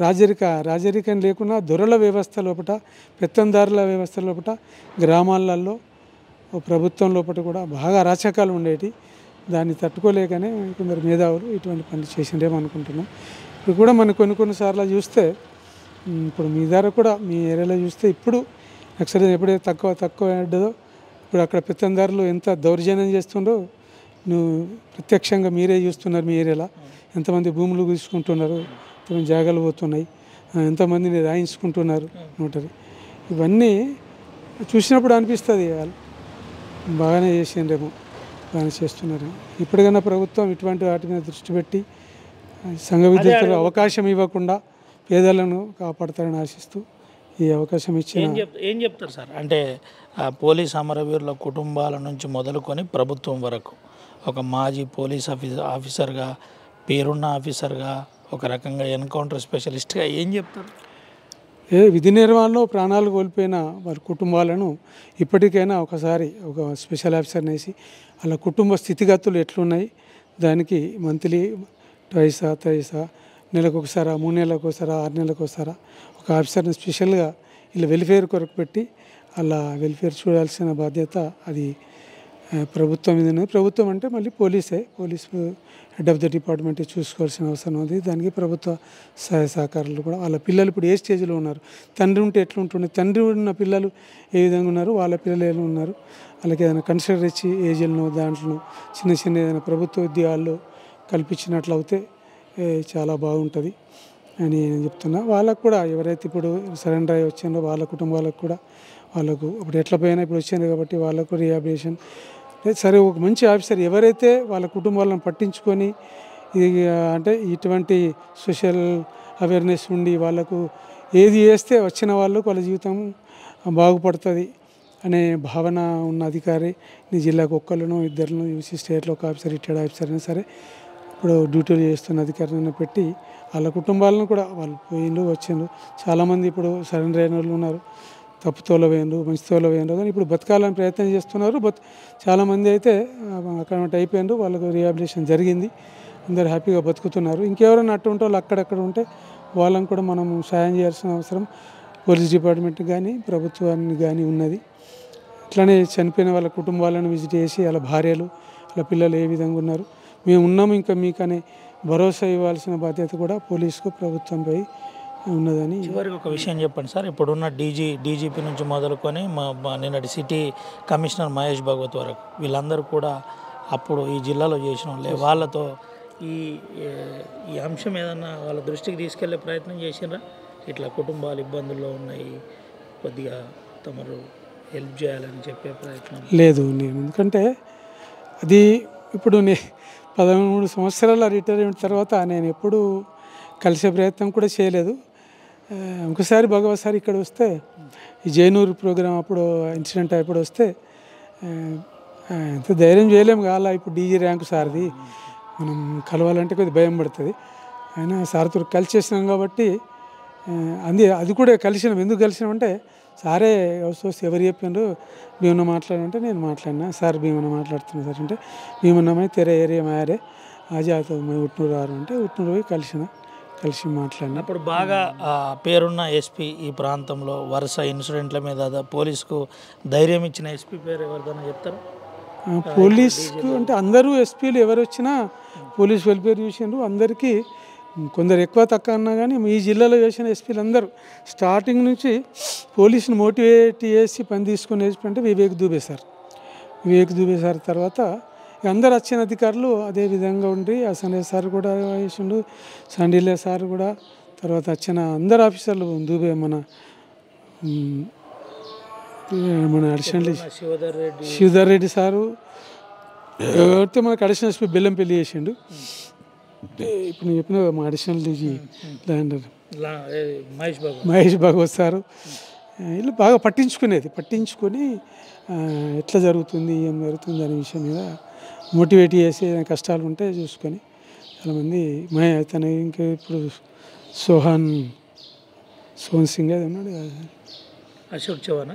రాజరికం లేకున్నా దొరల వ్యవస్థ లోపల, పెత్తందారుల వ్యవస్థ లోపల, గ్రామాలలో ప్రభుత్వం లోపల కూడా బాగా అరాచకాలు ఉండేవి. దాన్ని తట్టుకోలేకనే కొందరు మేధావులు ఇటువంటి పనులు చేసిండేమో అనుకుంటున్నాం. ఇప్పుడు కూడా మనం కొన్నిసార్లు చూస్తే, ఇప్పుడు మీ ద్వారా కూడా మీ ఏరియాలో చూస్తే ఇప్పుడు నక్సలైట్ ఎప్పుడైతే తక్కువ పడ్డదో, ఇప్పుడు అక్కడ పెత్తందారులు ఎంత దౌర్జన్యం చేస్తుండో నువ్వు ప్రత్యక్షంగా మీరే చూస్తున్నారు. మీ ఏరియాలో ఎంతమంది భూములు తీసుకుంటున్నారు, ఎంతమంది జాగాలు పోతున్నాయి, ఎంతమందిని రాయించుకుంటున్నారు నోటరీ. ఇవన్నీ చూసినప్పుడు అనిపిస్తుంది వాళ్ళు బాగానే చేసిండ్రేమో, బాగానే చేస్తున్నారు. ఇప్పటికైనా ప్రభుత్వం ఇటువంటి వాటి మీద దృష్టి పెట్టి సంఘ విద్యార్థులకు అవకాశం ఇవ్వకుండా పేదలను కాపాడతారని ఆశిస్తూ ఈ అవకాశం ఇచ్చిన. ఏం చెప్తారు సార్, అంటే పోలీస్ అమరవీరుల కుటుంబాల నుంచి మొదలుకొని ప్రభుత్వం వరకు ఒక మాజీ పోలీస్ ఆఫీసర్గా, పేరున్న ఆఫీసర్గా, ఒక రకంగా ఎన్కౌంటర్ స్పెషలిస్ట్గా ఏం చెప్తారు? విధి నిర్వహణలో ప్రాణాలు కోల్పోయిన వారి కుటుంబాలను ఇప్పటికైనా ఒకసారి ఒక స్పెషల్ ఆఫీసర్ని వేసి వాళ్ళ కుటుంబ స్థితిగతులు ఎట్లున్నాయి, దానికి మంత్లీ ట్రైసా నెలకు ఒకసారా, 3 నెలలకు ఒకసారా, 6 నెలలకు ఒకసారా ఒక ఆఫీసర్ని స్పెషల్గా వీళ్ళ వెల్ఫేర్ కొరకు పెట్టి అలా వెల్ఫేర్ చూడాల్సిన బాధ్యత అది ప్రభుత్వం మీద ఉన్నది. ప్రభుత్వం అంటే మళ్ళీ police head of the department చూసుకోవాల్సిన అవసరం ఉంది. దానికి ప్రభుత్వ సహాయ సహకారాలు కూడా. వాళ్ళ పిల్లలు ఇప్పుడు ఏ స్టేజ్లో ఉన్నారు, తండ్రి ఉంటే ఎట్లుంటుండే, తండ్రి ఉన్న పిల్లలు ఏ విధంగా ఉన్నారు, వాళ్ళ పిల్లలు ఎలా ఉన్నారు, వాళ్ళకి ఏదైనా కన్సిడర్ ఇచ్చి ఏజెల్ను దాంట్లో చిన్న ఏదైనా ప్రభుత్వ ఉద్యోగాల్లో కల్పించినట్లయితే చాలా బాగుంటుంది అని నేను చెప్తున్నా. వాళ్ళకు కూడా ఎవరైతే ఇప్పుడు సరెండర్ అయ్యి వచ్చిందో వాళ్ళ కుటుంబాలకు కూడా వాళ్ళకు ఇప్పుడు ఎట్లా పోయినా ఇప్పుడు వచ్చింది కాబట్టి వాళ్ళకు రిహాబిలిటేషన్ సరే. ఒక మంచి ఆఫీసర్ ఎవరైతే వాళ్ళ కుటుంబాలను పట్టించుకొని అంటే ఇటువంటి సోషల్ అవేర్నెస్ ఉండి వాళ్ళకు ఏది చేస్తే వచ్చిన వాళ్ళకు వాళ్ళ జీవితం బాగుపడుతుంది అనే భావన ఉన్న అధికారి నీ జిల్లాకు ఒక్కళ్ళను ఇద్దరును యూసీ స్టేట్లో ఒక ఆఫీసర్, రిటైర్డ్ ఆఫీసర్ అయినా సరే ఇప్పుడు డ్యూటీలు చేస్తున్న అధికారులను పెట్టి వాళ్ళ కుటుంబాలను కూడా వాళ్ళు పోయిండు వచ్చిండు. చాలామంది ఇప్పుడు సరెండర్ అయిన వాళ్ళు ఉన్నారు, తప్పుతోలో వేయండు, మంచితోలో వేయండు, కానీ ఇప్పుడు బతకాలని ప్రయత్నం చేస్తున్నారు. చాలామంది అయితే అక్కడ అయిపోయిండు, వాళ్ళకు రిహాబిలిటేషన్ జరిగింది, అందరు హ్యాపీగా బతుకుతున్నారు. ఇంకెవరైనా అట్టు ఉంటే వాళ్ళు అక్కడక్కడ ఉంటే వాళ్ళని కూడా మనం సాయం చేయాల్సిన అవసరం పోలీస్ డిపార్ట్మెంట్ కానీ ప్రభుత్వానికి కానీ ఉన్నది. ఇట్లానే చనిపోయిన వాళ్ళ కుటుంబాలను విజిట్ చేసి వాళ్ళ భార్యలు వాళ్ళ పిల్లలు ఏ విధంగా ఉన్నారు, మేము ఉన్నాము ఇంకా మీకనే భరోసా ఇవ్వాల్సిన బాధ్యత కూడా పోలీసుకు ప్రభుత్వంపై ఉన్నదని. చివరికి ఒక విషయం చెప్పండి సార్, ఇప్పుడున్న డీజీపీ నుంచి మొదలుకొని నిన్నటి సిటీ కమిషనర్ మహేష్ భగవత్ వరకు వీళ్ళందరూ కూడా అప్పుడు ఈ జిల్లాలో చేసిన వాళ్ళే. వాళ్ళతో ఈ అంశం ఏదన్నా వాళ్ళ దృష్టికి తీసుకెళ్లే ప్రయత్నం చేసినరా? ఇట్లా కుటుంబాలు ఇబ్బందుల్లో ఉన్నాయి, కొద్దిగా తమరు హెల్ప్ చేయాలని చెప్పే ప్రయత్నం లేదు. నేను ఎందుకంటే అది ఇప్పుడు 13 సంవత్సరాల రిటైర్మెంట్ తర్వాత నేను ఎప్పుడు కలిసే ప్రయత్నం కూడా చేయలేదు. ఇంకోసారి భగవత్సారి ఇక్కడ వస్తే ఈ జైనూరు ప్రోగ్రాం అప్పుడు ఇన్సిడెంట్ అప్పుడు వస్తే ఎంత ధైర్యం చేయలేము కాలా. ఇప్పుడు డీజీ ర్యాంకు సార్ది, మనం కలవాలంటే కొద్దిగా భయం పడుతుంది. అయినా సార్తో కలిసి చేసినాం కాబట్టి అది కూడా కలిసినాం. ఎందుకు కలిసినామంటే సారే వస్తే ఎవరు చెప్పినారు భీమన్న మాట్లాడంటే నేను మాట్లాడినా. సార్ భీమన్న మాట్లాడుతున్నా సార్ అంటే భీమన్నమై తెర ఏరియా మారే ఆజాతో ఉట్నూరు ఆరు అంటే ఉట్నూరు పోయి కలిసి మాట్లాడినా. అప్పుడు బాగా పేరున్న ఎస్పీ ఈ ప్రాంతంలో వరుస ఇన్సిడెంట్ల మీద పోలీసుకు ధైర్యం ఇచ్చిన ఎస్పీ పేరు ఎవరిదైనా చెప్తారు? పోలీసుకు అంటే అందరూ ఎస్పీలు ఎవరు వచ్చినా పోలీస్ వెల్ఫేర్ చూసిండ్రు. అందరికీ కొందరు ఎక్కువ తక్కువ అన్నా కానీ ఈ జిల్లాలో చేసిన ఎస్పీలు అందరూ స్టార్టింగ్ నుంచి పోలీసుని మోటివేట్ చేసి పని తీసుకుని ఎస్పీ అంటే వివేక్ దూబే సార్ తర్వాత అందరు వచ్చిన అధికారులు అదే విధంగా ఉండి అసనే సార్ కూడా వేసిండు, సండిలే సార్ కూడా, తర్వాత వచ్చిన అందరు ఆఫీసర్లు దూబే మన అడిషనల్ శివధర్ రెడ్డి సారు ఎవరితో మనకు అడిషనల్ ఎస్పీ బెల్లంపల్లి చేసిండు. ఇప్పుడు నేను చెప్పిన మా additional DG Mahesh Bhagwat sir వీళ్ళు బాగా పట్టించుకొని ఎట్లా జరుగుతుంది ఏం జరుగుతుంది అనే విషయం మీద మోటివేట్ చేసి ఏదైనా కష్టాలు ఉంటే చూసుకొని చాలామంది తను ఇంకా ఇప్పుడు సోహన్ సింగ్ అది ఉన్నాడు కదా, అశోక్ చౌహాన్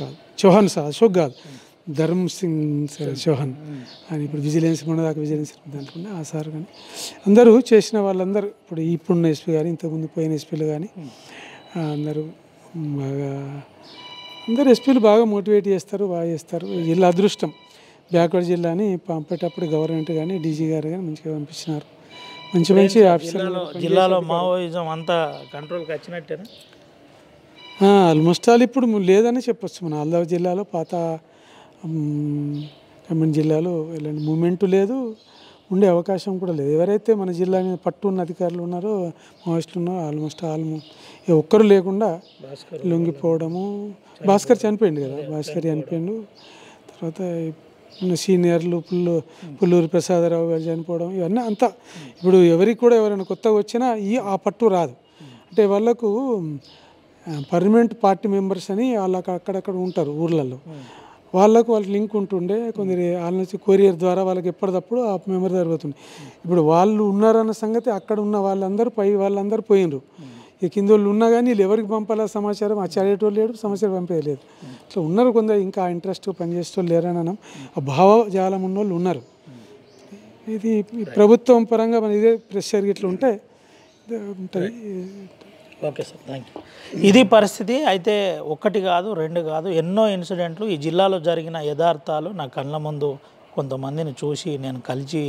కాదు చౌహాన్ సార్, అశోక్ కాదు, ధర్మ్ సింగ్ సార్ చౌహాన్ అని ఇప్పుడు విజిలెన్స్ దాకా విజిలెన్స్ దాంట్లో ఆ సార్ కానీ అందరూ చేసిన వాళ్ళందరూ ఇప్పుడున్న ఎస్పీ కానీ ఇంతకుముందు పోయిన ఎస్పీలు కానీ అందరూ బాగా అందరు ఎస్పీలు బాగా మోటివేట్ చేస్తారు, బాగా చేస్తారు. జిల్లా అదృష్టం, బ్యాక్వర్డ్ జిల్లా అని పంపేటప్పుడు గవర్నమెంట్ కానీ డీజీ గారు కానీ మంచిగా పంపించినారు. మంచి ఆఫీసర్లు. జిల్లాలో మావోయిజం అంతా కంట్రోల్కి వచ్చినట్టేనా? ఆల్మోస్ట్ ఆల్ ఇప్పుడు లేదని చెప్పొచ్చు. మన ఆల్దావ్ జిల్లాలో పాత ఖమ్మం జిల్లాలో ఇలాంటి మూమెంట్ లేదు, ఉండే అవకాశం కూడా లేదు. ఎవరైతే మన జిల్లా మీద పట్టు ఉన్న అధికారులు ఉన్నారో మావోయిస్టులు ఉన్నారో ఆల్మోస్ట్ ఒక్కరు లేకుండా లొంగిపోవడము. భాస్కర్ చనిపోయింది కదా, భాస్కర్ చనిపోయిండు. తర్వాత సీనియర్లు పుల్లూరు ప్రసాదరావు గారు చనిపోవడం ఇవన్నీ అంతా ఇప్పుడు ఎవరికి కూడా ఎవరైనా కొత్తగా వచ్చినా ఆ పట్టు రాదు. అంటే వాళ్ళకు పర్మనెంట్ పార్టీ మెంబర్స్ అని వాళ్ళకి అక్కడక్కడ ఉంటారు ఊర్లలో, వాళ్ళకు లింక్ ఉంటుండే. కొందరు వాళ్ళ నుంచి కొరియర్ ద్వారా వాళ్ళకి ఎప్పటికప్పుడు ఆ మెంబర్ జరుగుతుంది. ఇప్పుడు వాళ్ళు ఉన్నారన్న సంగతి అక్కడ ఉన్న వాళ్ళందరూ వాళ్ళందరూ పోయినరు. ఈ కింద వాళ్ళు ఉన్నా కానీ వీళ్ళు ఎవరికి పంపాలా సమాచారం ఆ చదివేటోళ్ళు లేడు, సమాచారం పంపేయలేదు. ఇట్లా ఉన్నారు కొందరు ఇంకా ఇంట్రెస్ట్ పనిచేసేటోళ్ళు లేరని అన్నాం. ఆ భావజాలం ఉన్న వాళ్ళు ఉన్నారు. ఇది ప్రభుత్వం పరంగా మన ఇదే ప్రెషర్ ఇట్లా ఉంటే ఉంటుంది. Okay sir, thank you. ఇది పరిస్థితి. అయితే ఒకటి కాదు, రెండు కాదు, ఎన్నో ఇన్సిడెంట్లు ఈ జిల్లాలో జరిగిన యథార్థాలు నా కళ్ళ ముందు కొంతమందిని చూసి నేను కలిసి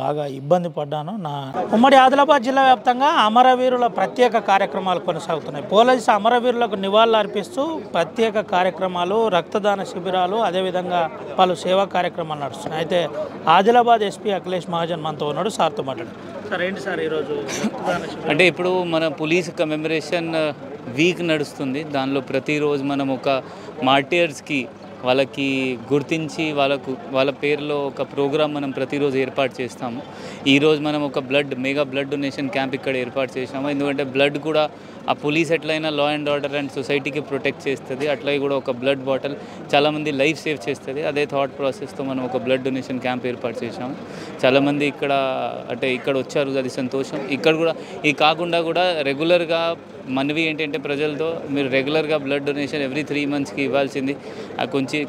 బాగా ఇబ్బంది పడ్డాను. నా ఉమ్మడి ఆదిలాబాద్ జిల్లా వ్యాప్తంగా అమరవీరుల ప్రత్యేక కార్యక్రమాలు కొనసాగుతున్నాయి. పోలీసు అమరవీరులకు నివాళులు అర్పిస్తూ ప్రత్యేక కార్యక్రమాలు, రక్తదాన శిబిరాలు, అదేవిధంగా పలు సేవా కార్యక్రమాలు నడుస్తున్నాయి. అయితే ఆదిలాబాద్ ఎస్పీ అఖిలేష్ మహాజన్ మనతో ఉన్నాడు, సార్తో మాట్లాడారు. సార్ ఏంటి సార్ ఈరోజు అంటే ఇప్పుడు మన పోలీస్ కమెమరేషన్ వీక్ నడుస్తుంది. దానిలో ప్రతిరోజు మనం ఒక మార్టియర్స్కి వాళ్ళకి గుర్తించి వాళ్ళ పేరులో ఒక ప్రోగ్రామ్ మనం ప్రతిరోజు ఏర్పాటు చేస్తాము. ఈరోజు మనం ఒక మెగా బ్లడ్ డొనేషన్ క్యాంప్ ఇక్కడ ఏర్పాటు చేసాము. ఎందుకంటే బ్లడ్ కూడా ఆ పోలీస్ ఎట్లయినా లా అండ్ ఆర్డర్ అండ్ సొసైటీకి ప్రొటెక్ట్ చేస్తుంది, అట్లాగే కూడా ఒక బ్లడ్ బాటిల్ చాలామంది లైఫ్ సేవ్ చేస్తుంది. అదే థాట్ ప్రాసెస్తో మనం ఒక బ్లడ్ డొనేషన్ క్యాంప్ ఏర్పాటు చేసాము. చాలామంది ఇక్కడ వచ్చారు, అది సంతోషం. ఇక్కడ కూడా కాకుండా కూడా రెగ్యులర్గా మనవి ఏంటంటే ప్రజలతో మీరు రెగ్యులర్గా బ్లడ్ డొనేషన్ ఎవ్రీ 3 monthsకి ఇవ్వాల్సింది.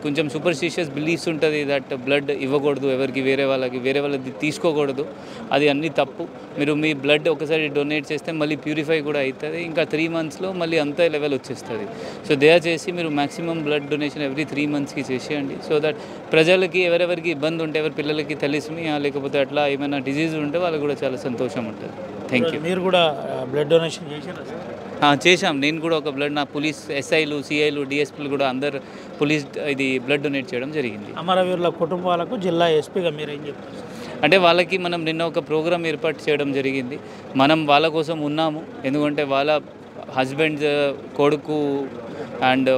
కొంచెం సూపర్స్టిషియస్ బిలీఫ్స్ ఉంటుంది దట్ బ్లడ్ ఇవ్వకూడదు ఎవరికి, వేరే వాళ్ళది తీసుకోకూడదు. అది అన్నీ తప్పు. మీరు మీ బ్లడ్ ఒకసారి డొనేట్ చేస్తే మళ్ళీ ప్యూరిఫై కూడా అవుతుంది. ఇంకా 3 monthsలో మళ్ళీ అంతే లెవెల్ వచ్చేస్తుంది. సో దయచేసి మీరు మ్యాక్సిమం బ్లడ్ డొనేషన్ ఎవ్రీ 3 monthsకి చేసేయండి. సో దట్ ప్రజలకి ఎవరెవరికి ఇబ్బంది ఉంటే, ఎవరి పిల్లలకి తెలిసిమి లేకపోతే అట్లా ఏమైనా డిజీజ్ ఉంటే వాళ్ళకి కూడా చాలా సంతోషం ఉంటుంది. Thank you. మీరు కూడా బ్లడ్ డొనేషన్ చేశారా సార్? చేశాం. నేను కూడా ఒక బ్లడ్, నా పోలీస్ ఎస్ఐలు, సిఐలు, డిఎస్పీలు కూడా అందరు పోలీస్ ఇది బ్లడ్ డొనేట్ చేయడం జరిగింది. అమరవీరుల కుటుంబాలకు జిల్లా ఎస్పీగా మీరు ఏం చెప్తారు? అంటే వాళ్ళకి మనం నిన్న ఒక ప్రోగ్రామ్ ఏర్పాటు చేయడం జరిగింది. మనం వాళ్ళ కోసం ఉన్నాము. ఎందుకంటే వాళ్ళ హస్బెండ్, కొడుకు అండ్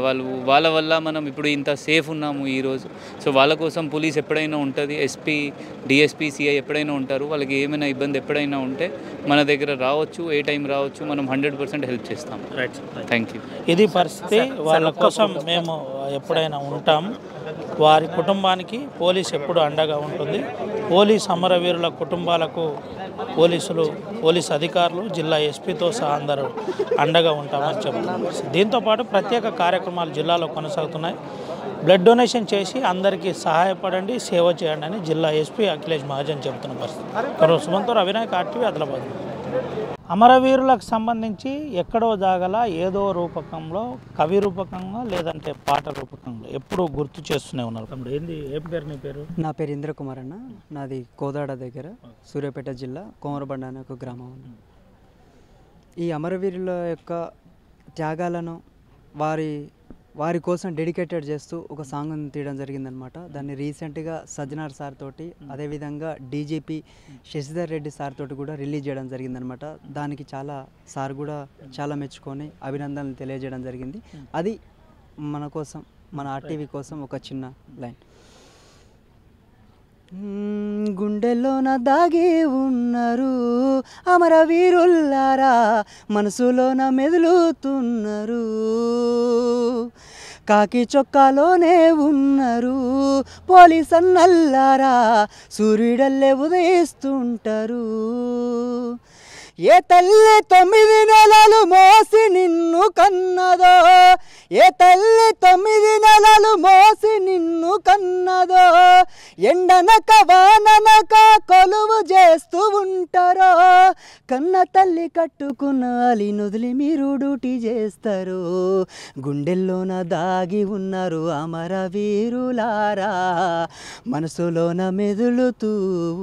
వాళ్ళ వల్ల మనం ఇప్పుడు ఇంత సేఫ్ ఉన్నాము ఈరోజు. సో వాళ్ళ కోసం పోలీస్ ఎప్పుడైనా ఉంటుంది, ఎస్పీ, డిఎస్పీ, సిఐ ఎప్పుడైనా ఉంటారు. వాళ్ళకి ఏమైనా ఇబ్బంది ఎప్పుడైనా ఉంటే మన దగ్గర రావచ్చు, ఏ టైం రావచ్చు, మనం 100% హెల్ప్ చేస్తాము. Thank you. ఇది పరిస్థితి. వాళ్ళ కోసం మేము ఎప్పుడైనా ఉంటాం. వారి కుటుంబానికి పోలీస్ ఎప్పుడు అండగా ఉంటుంది. పోలీస్ అమరవీరుల కుటుంబాలకు పోలీస్ అధికారులు, జిల్లా ఎస్పీతో సహా అందరూ అండగా ఉంటామని చెప్తున్నారు. దీంతోపాటు ప్రత్యేక కార్యక్రమాలు జిల్లాలో కొనసాగుతున్నాయి. బ్లడ్ డొనేషన్ చేసి అందరికీ సహాయపడండి, సేవ చేయండి అని జిల్లా ఎస్పీ అఖిలేష్ మహాజన్ చెబుతున్న పరిస్థితి. సుమంతో అవినాయక్, ఆర్టీవీ, ఆదిలాబాద్. అమరవీరులకు సంబంధించి ఎక్కడో జాగల ఏదో రూపకంలో, కవి రూపకంగా లేదంటే పాట రూపకంలో ఎప్పుడూ గుర్తు చేస్తూనే ఉన్నారు. తమ్ముడు ఏం పేరు నీ పేరు? నా పేరు ఇంద్రకుమార్ అన్న. నాది కోదాడ దగ్గర సూర్యాపేట జిల్లా కోమరబండ అనే ఒక గ్రామం. ఈ అమరవీరుల యొక్క త్యాగాలను వారి కోసం డెడికేటెడ్ చేస్తూ ఒక సాంగ్ తీయడం జరిగిందనమాట. దాన్ని రీసెంట్గా సజ్జనార్ సార్ తోటి, అదేవిధంగా డీజీపీ శశిధర్ రెడ్డి సార్ తోటి కూడా రిలీజ్ చేయడం జరిగిందనమాట. దానికి సార్ కూడా చాలా మెచ్చుకొని అభినందనలు తెలియజేయడం జరిగింది. అది మన కోసం, మన ఆర్టీవీ కోసం ఒక చిన్న లైన్. గుండెల్లోన దాగి ఉన్నారు అమరవీరుల్లారా, మనసులోన మెదులుతున్నారు, కాకి చొక్కాలోనే ఉన్నారు పోలీస్ అన్నల్లారా, సూర్యుడల్లే ఉదయిస్తుంటారు. ఏ తల్లి 9 నెలలు మోసి నిన్ను కన్నదో, ఏ తల్లి 9 నెలలు మోసి నిన్ను కన్నదో, ఎండనక వాననక కొలువు చేస్తూ ఉంటారో, కన్న తల్లి కట్టుకున్న అలినొదిలి మీరు డ్యూటీ చేస్తారు. గుండెల్లోన దాగి ఉన్నారు అమరవీరులారా, మనసులోన మెదులుతూ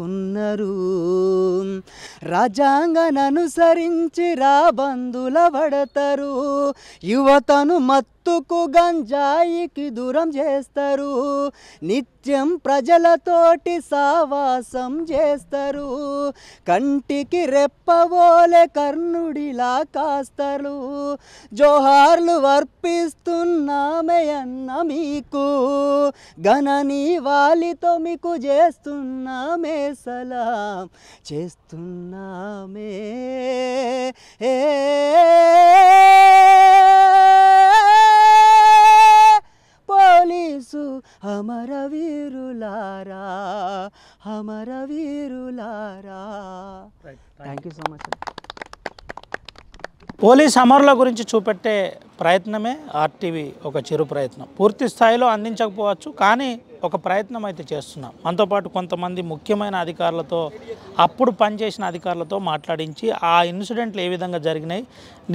ఉన్నారు. రాజ్యాంగాన్ని అనుసరించి రాబందుల పడతారు, యువతను మత్తుకు గంజాయికి దూరం చేస్తారు, నిత్యం ప్రజలతోటి సావాసం చేస్తారు, కంటికి రెప్పవోలే కర్ణుడిలా కాస్తారు. జోహార్లు అర్పిస్తున్నామే అన్న మీకు, గణని వాలితో మీకు చేస్తున్నామే సలాం, చేస్తున్నామే. పోలీసు అమరవీరులారా, అమరవీరులారా. Thank you so much. Police అమరుల గురించి చూపెట్టే ప్రయత్నమే ఆర్టీవీ ఒక చిరు ప్రయత్నం. పూర్తి స్థాయిలో అందించకపోవచ్చు, కానీ ఒక ప్రయత్నం అయితే చేస్తున్నాం. మనతో పాటు కొంతమంది ముఖ్యమైన అధికారులతో, అప్పుడు పనిచేసిన అధికారులతో మాట్లాడించి ఆ ఇన్సిడెంట్లు ఏ విధంగా జరిగినాయి,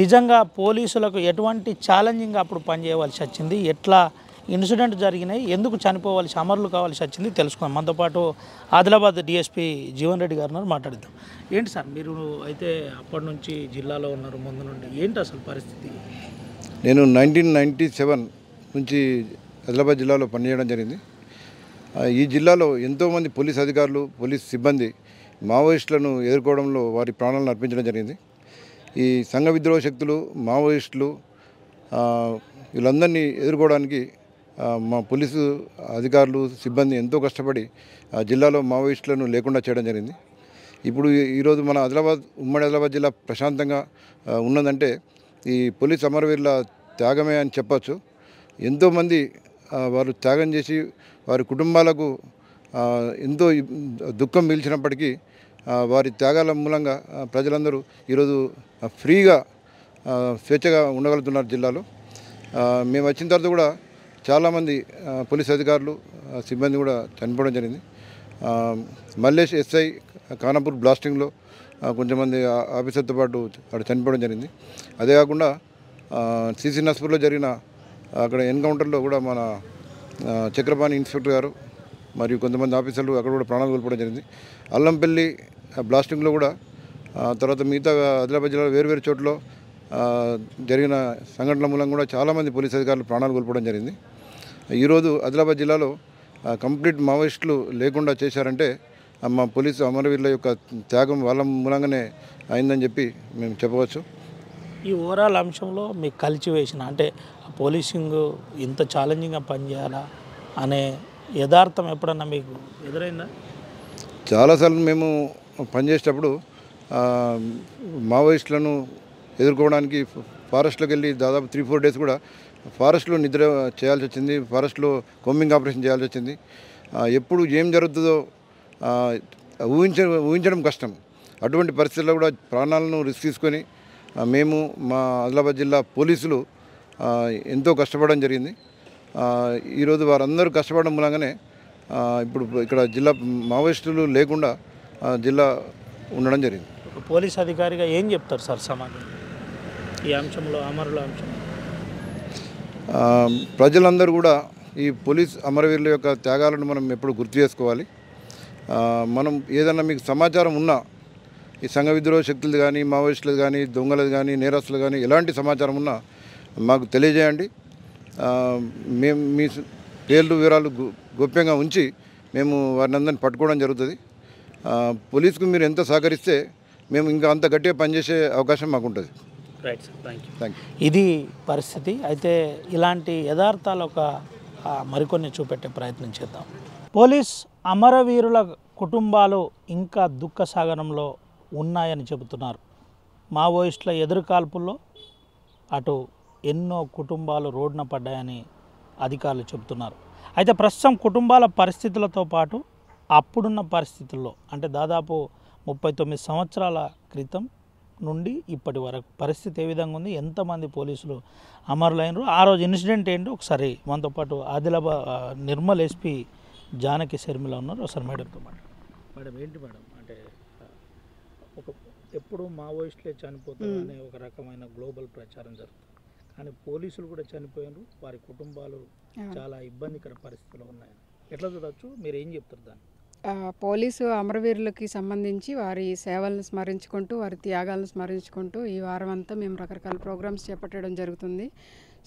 నిజంగా పోలీసులకు ఎటువంటి ఛాలెంజింగ్ అప్పుడు పనిచేయవలసి వచ్చింది, ఎట్లా ఇన్సిడెంట్ జరిగినాయి, ఎందుకు చనిపోవాల్సి అమరులు కావాల్సి వచ్చింది తెలుసుకున్నాం. మనతో పాటు ఆదిలాబాద్ డిఎస్పీ జీవన్ రెడ్డి గారు మాట్లాడిద్దాం. ఏంటి సార్, మీరు అయితే అప్పటి నుంచి జిల్లాలో ఉన్నారు, ముందు నుండి ఏంటి అసలు పరిస్థితి? నేను 1997 నుంచి ఆదిలాబాద్ జిల్లాలో పనిచేయడం జరిగింది. ఈ జిల్లాలో ఎంతోమంది పోలీస్ అధికారులు, పోలీస్ సిబ్బంది మావోయిస్టులను ఎదుర్కోవడంలో వారి ప్రాణాలను అర్పించడం జరిగింది. ఈ సంఘ విద్రోహ శక్తులు, మావోయిస్టులు వీళ్ళందరినీ ఎదుర్కోవడానికి మా పోలీసు అధికారులు, సిబ్బంది ఎంతో కష్టపడి జిల్లాలో మావోయిస్టులను లేకుండా చేయడం జరిగింది. ఇప్పుడు ఈరోజు మన ఉమ్మడి ఆదిలాబాద్ జిల్లా ప్రశాంతంగా ఉన్నదంటే ఈ పోలీస్ అమరవీరుల త్యాగమే అని చెప్పచ్చు. ఎంతోమంది వారు త్యాగం చేసి వారి కుటుంబాలకు ఎంతో దుఃఖం మిగిల్చినప్పటికీ వారి త్యాగాల మూలంగా ప్రజలందరూ ఈరోజు ఫ్రీగా స్వేచ్ఛగా ఉండగలుగుతున్నారు జిల్లాలో. మేము వచ్చిన తర్వాత కూడా చాలామంది పోలీస్ అధికారులు సిబ్బంది కూడా చనిపోవడం జరిగింది. మల్లేష్ ఎస్ఐ ఖానాపూర్ బ్లాస్టింగ్లో కొంతమంది ఆఫీసర్తో పాటు అక్కడ చనిపోవడం జరిగింది. అదే కాకుండా సిసి నస్పూర్లో జరిగిన అక్కడ ఎన్కౌంటర్లో కూడా మన చక్రపాణి ఇన్స్పెక్టర్ గారు మరియు కొంతమంది ఆఫీసర్లు అక్కడ కూడా ప్రాణాలు కోల్పోవడం జరిగింది. అల్లంపల్లి బ్లాస్టింగ్లో కూడా తర్వాత మిగతా ఆదిలాబాద్ జిల్లాలో వేరువేరు చోట్ల జరిగిన సంఘటనల మూలంగా కూడా చాలామంది పోలీస్ అధికారులు ప్రాణాలు కోల్పోవడం జరిగింది. ఈరోజు ఆదిలాబాద్ జిల్లాలో కంప్లీట్ మావోయిస్టులు లేకుండా చేశారంటే మా పోలీసు అమరవీరుల యొక్క త్యాగం వాళ్ళ మూలంగానే అయిందని చెప్పి మేము చెప్పవచ్చు. ఈ ఓవరాల్ అంశంలో మీకు కలిసివేసిన అంటే పోలీసింగ్ ఇంత ఛాలెంజింగ్గా పనిచేయాలా అనే యథార్థం ఎప్పుడన్నా మీకు ఎదురైందా? చాలాసార్లు మేము పనిచేసేటప్పుడు మావోయిస్టులను ఎదుర్కోవడానికి ఫారెస్ట్లోకి వెళ్ళి దాదాపు 3-4 డేస్ కూడా ఫారెస్ట్లో నిద్ర చేయాల్సి వచ్చింది. ఫారెస్ట్లో కొమ్మింగ్ ఆపరేషన్ చేయాల్సి వచ్చింది. ఎప్పుడు ఏం జరుగుతుందో ఊహించడం కష్టం. అటువంటి పరిస్థితుల్లో కూడా ప్రాణాలను రిస్క్ తీసుకొని మేము మా ఆదిలాబాద్ జిల్లా పోలీసులు ఎంతో కష్టపడడం జరిగింది. ఈరోజు వారందరూ కష్టపడడం మూలంగానే ఇప్పుడు ఇక్కడ జిల్లా మావోయిస్టులు లేకుండా జిల్లా ఉండడం జరిగింది. ఒక పోలీస్ అధికారిగా ఏం చెప్తారు సార్ సమాజం ఈ అంశంలో, అమరుల అంశం? ప్రజలందరూ కూడా ఈ పోలీస్ అమరవీరుల యొక్క త్యాగాలను మనం ఎప్పుడు గుర్తు చేసుకోవాలి. మనం ఏదన్నా మీకు సమాచారం ఉన్నా ఈ సంఘ విద్రోహ శక్తులు కానీ, మావోయిస్టులు కానీ, దొంగలు కానీ, నేరస్తులు కానీ ఎలాంటి సమాచారం ఉన్నా మాకు తెలియజేయండి. మేము మీ పేర్లు వివరాలు గోప్యంగా ఉంచి మేము వారిని అందరిని పట్టుకోవడం జరుగుతుంది. పోలీసుకు మీరు ఎంత సహకరిస్తే మేము ఇంకా అంత గట్టిగా పనిచేసే అవకాశం మాకు ఉంటుంది. Right sir, thank thank you. ఇది పరిస్థితి. అయితే ఇలాంటి యథార్థాలు మరికొన్ని చూపెట్టే ప్రయత్నం చేద్దాం. పోలీస్ అమరవీరుల కుటుంబాలు ఇంకా దుఃఖ సాగరంలో ఉన్నాయని చెబుతున్నారు. మావోయిస్టుల ఎదురుకాల్పుల్లో అటు ఎన్నో కుటుంబాలు రోడ్డున పడ్డాయని అధికారులు చెబుతున్నారు. అయితే ప్రస్తుతం కుటుంబాల పరిస్థితులతో పాటు అప్పుడున్న పరిస్థితుల్లో అంటే దాదాపు 39 సంవత్సరాల క్రితం నుండి ఇప్పటి వరకు పరిస్థితి ఏ విధంగా ఉంది, ఎంతమంది పోలీసులు అమరులైనరు, ఆ రోజు ఇన్సిడెంట్ ఏంటో ఒకసారి మనతో పాటు ఆదిలాబాద్ నిర్మల్ ఎస్పీ జానకి శర్మిల ఉన్నారు. ఒకసారి మేడంతో మేడం ఏంటి మేడం అంటే ఎప్పుడు మావోయిస్టులే చనిపోతారు అనే ఒక రకమైన గ్లోబల్ ప్రచారం జరుగుతుంది, కానీ పోలీసులు కూడా చనిపోయారు, వారి కుటుంబాలు చాలా ఇబ్బందికర పరిస్థితుల్లో ఉన్నాయి. ఎట్లా చూడవచ్చు, మీరు ఏం చెప్తారు దాన్ని? పోలీసు అమరవీరులకి సంబంధించి వారి సేవలను స్మరించుకుంటూ, వారి త్యాగాలను స్మరించుకుంటూ ఈ వారం అంతా మేము రకరకాల ప్రోగ్రామ్స్ చేపట్టడం జరుగుతుంది.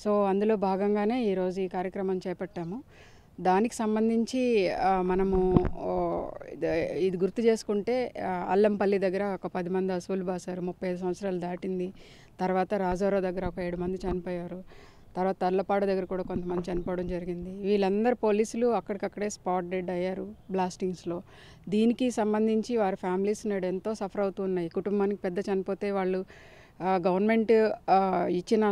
సో అందులో భాగంగానే ఈరోజు ఈ కార్యక్రమం చేపట్టాము. దానికి సంబంధించి మనము ఇది గుర్తు చేసుకుంటే అల్లంపల్లి దగ్గర ఒక 10 మంది అసూలు బాసారు, 35 సంవత్సరాలు దాటింది. తర్వాత రాజారావు దగ్గర ఒక 7 మంది చనిపోయారు. తర్వాత తర్లపాడు దగ్గర కూడా కొంతమంది చనిపోవడం జరిగింది. వీళ్ళందరూ పోలీసులు అక్కడికక్కడే స్పాట్ డెడ్ అయ్యారు బ్లాస్టింగ్స్లో. దీనికి సంబంధించి వారి ఫ్యామిలీస్ నేడు ఎంతో సఫర్ అవుతున్నాయి. కుటుంబానికి పెద్ద చనిపోతే వాళ్ళు గవర్నమెంట్ ఇచ్చిన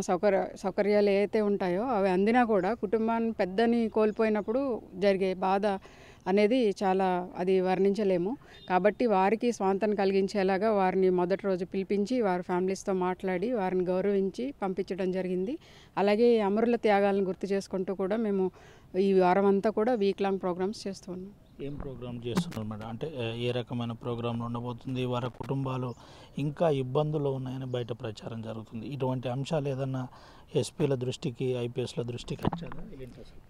సౌకర్యాలు ఏవైతే ఉంటాయో అవి అందినా కూడా కుటుంబాన్ని పెద్దని కోల్పోయినప్పుడు జరిగే బాధ అనేది చాలా అది వర్ణించలేము. కాబట్టి వారికి స్వాంతన కలిగించేలాగా వారిని మొదటి రోజు పిలిపించి వారి ఫ్యామిలీస్తో మాట్లాడి వారిని గౌరవించి పంపించడం జరిగింది. అలాగే అమరుల త్యాగాలను గుర్తు చేసుకుంటూ కూడా మేము ఈ వారం అంతా కూడా వీక్ లాంగ్ ప్రోగ్రామ్స్ చేస్తూ ఉన్నాం. ఏం ప్రోగ్రామ్ చేస్తున్నారు మేడం? అంటే ఏ రకమైన ప్రోగ్రాంలు ఉండబోతుంది? వారి కుటుంబాలు ఇంకా ఇబ్బందుల్లో ఉన్నాయని బయట ప్రచారం జరుగుతుంది. ఇటువంటి అంశాలు ఏదన్నా ఎస్పీల దృష్టికి, ఐపీఎస్ల దృష్టికి వచ్చారా? ఏంటి అసలు?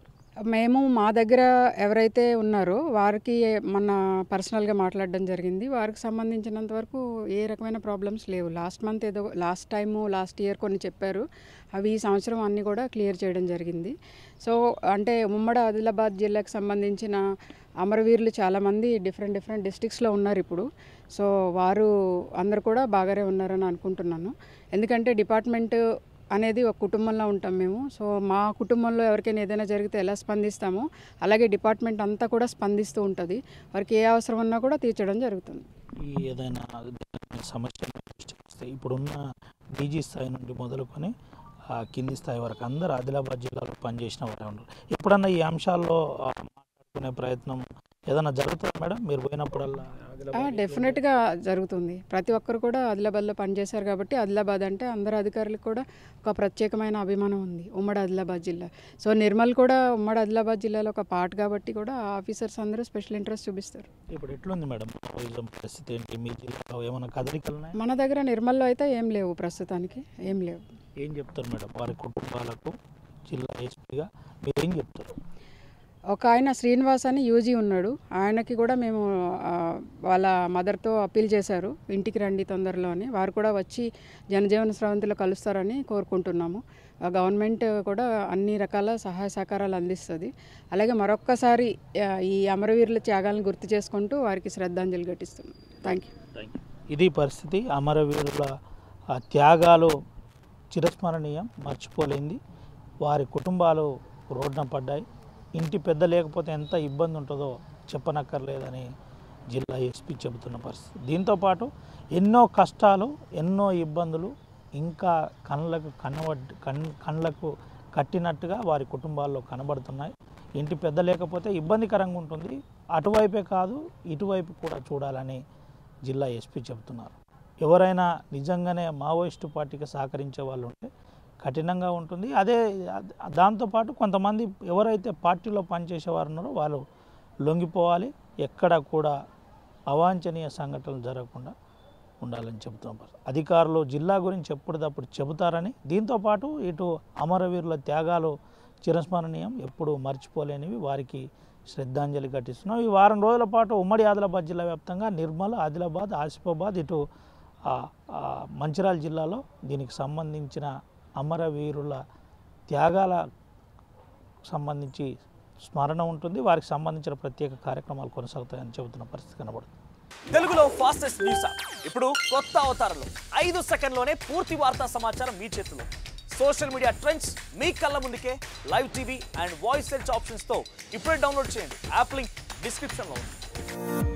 మేము మా దగ్గర ఎవరైతే ఉన్నారో వారికి మన పర్సనల్గా మాట్లాడడం జరిగింది. వారికి సంబంధించినంత వరకు ఏ రకమైన ప్రాబ్లమ్స్ లేవు. లాస్ట్ ఇయర్ కొన్ని చెప్పారు, అవి ఈ సంవత్సరం అన్నీ కూడా క్లియర్ చేయడం జరిగింది. సో అంటే ఉమ్మడి ఆదిలాబాద్ జిల్లాకు సంబంధించిన అమరవీరులు చాలామంది డిఫరెంట్ డిస్ట్రిక్ట్స్లో ఉన్నారు ఇప్పుడు. సో వారు అందరు కూడా బాగానే ఉన్నారని అనుకుంటున్నాను. ఎందుకంటే డిపార్ట్మెంట్ అనేది ఒక కుటుంబంలో ఉంటాం మేము. సో మా కుటుంబంలో ఎవరికైనా ఏదైనా జరిగితే ఎలా స్పందిస్తామో అలాగే డిపార్ట్మెంట్ అంతా కూడా స్పందిస్తూ ఉంటుంది. వారికి ఏ అవసరం ఉన్నా కూడా తీర్చడం జరుగుతుంది. ఈ ఏదైనా సమస్య ఇప్పుడున్న డీజీ స్థాయి నుండి మొదలుకొని కింది స్థాయి వరకు అందరూ ఆదిలాబాద్ జిల్లాలో పనిచేసిన వారే ఉన్నారు. ఎప్పుడన్నా ఈ అంశాల్లో మాట్లాడుకునే ప్రయత్నం ఏదైనా జరుగుతుందా మేడం? మీరు పోయినప్పుడల్లా డెఫినెట్గా జరుగుతుంది. ప్రతి ఒక్కరు కూడా ఆదిలాబాద్లో పనిచేశారు కాబట్టి ఆదిలాబాద్ అంటే అందరు అధికారులకు కూడా ఒక ప్రత్యేకమైన అభిమానం ఉంది ఉమ్మడి ఆదిలాబాద్ జిల్లా. సో నిర్మల్ కూడా ఉమ్మడి ఆదిలాబాద్ జిల్లాలో ఒక పార్ట్ కాబట్టి కూడా ఆఫీసర్స్ అందరూ స్పెషల్ ఇంట్రెస్ట్ చూపిస్తారు. ఇప్పుడు ఎట్లుంది మేడం పరిస్థితి ఏంటి? మీ జిల్లాలో ఏమైనా కదలికలు ఉన్నాయి? మన దగ్గర నిర్మల్లో అయితే ఏం లేవు, ప్రస్తుతానికి ఏం లేవు. ఏం చెప్తారు మేడం వారి కుటుంబాలకు? జిల్లా ఎస్పీగా మీరు ఏం చెప్తారు? ఒక ఆయన శ్రీనివాస్ అని యూజీ ఉన్నాడు, ఆయనకి కూడా మేము వాళ్ళ మదర్తో అప్పీల్ చేశారు ఇంటికి రండి తొందరలో అని. వారు కూడా వచ్చి జనజీవన స్రవంతిలో కలుస్తారని కోరుకుంటున్నాము. గవర్నమెంట్ కూడా అన్ని రకాల సహాయ సహకారాలు అందిస్తుంది. అలాగే మరొక్కసారి ఈ అమరవీరుల త్యాగాలను గుర్తు చేసుకుంటూ వారికి శ్రద్ధాంజలి ఘటిస్తున్నాం. Thank you. ఇది పరిస్థితి. అమరవీరుల త్యాగాలు చిరస్మరణీయం, మర్చిపోలేంది. వారి కుటుంబాలు రోడ్డున పడ్డాయి. ఇంటి పెద్ద లేకపోతే ఎంత ఇబ్బంది ఉంటుందో చెప్పనక్కర్లేదని జిల్లా ఎస్పీ చెబుతున్న పరిస్థితి. దీంతోపాటు ఎన్నో కష్టాలు, ఎన్నో ఇబ్బందులు ఇంకా కళ్ళకు కట్టినట్టుగా వారి కుటుంబాల్లో కనబడుతున్నాయి. ఇంటి పెద్ద లేకపోతే ఇబ్బందికరంగా ఉంటుంది. అటువైపే కాదు ఇటువైపు కూడా చూడాలని జిల్లా ఎస్పీ చెబుతున్నారు. ఎవరైనా నిజంగానే మావోయిస్టు పార్టీకి సహకరించే వాళ్ళు ఉంటే కఠినంగా ఉంటుంది. అదే దాంతోపాటు కొంతమంది ఎవరైతే పార్టీలో పనిచేసేవారు ఉన్నారో వాళ్ళు లొంగిపోవాలి. ఎక్కడ కూడా అవాంఛనీయ సంఘటనలు జరగకుండా ఉండాలని చెబుతున్నారు. అధికారులు జిల్లా గురించి ఎప్పటికప్పుడు చెబుతారని, దీంతోపాటు ఇటు అమరవీరుల త్యాగాలు చిరస్మరణీయం, ఎప్పుడు మర్చిపోలేనివి, వారికి శ్రద్ధాంజలి ఘటిస్తున్నాం. ఈ వారం రోజుల పాటు ఉమ్మడి ఆదిలాబాద్ జిల్లా వ్యాప్తంగా నిర్మల్, ఆదిలాబాద్, ఆసిఫాబాద్, ఇటు మంచిర్యాల జిల్లాలో దీనికి సంబంధించిన అమరవీరుల త్యాగాల సంబంధించి స్మరణ ఉంటుంది. వారికి సంబంధించిన ప్రత్యేక కార్యక్రమాలు కొనసాగుతాయని చెబుతున్న పరిస్థితి కనబడుతుంది. తెలుగులో ఫాస్టెస్ట్ న్యూస్ యాప్ ఇప్పుడు కొత్త అవతారంలో 5 సెకండ్లోనే పూర్తి వార్తా సమాచారం మీ చేతిలో. సోషల్ మీడియా ట్రెండ్స్ మీ కళ్ళ ముందుకే live TV and voice search ఆప్షన్స్తో ఇప్పుడే డౌన్లోడ్ చేయండి. యాప్ లింక్ డిస్క్రిప్షన్లో ఉంది.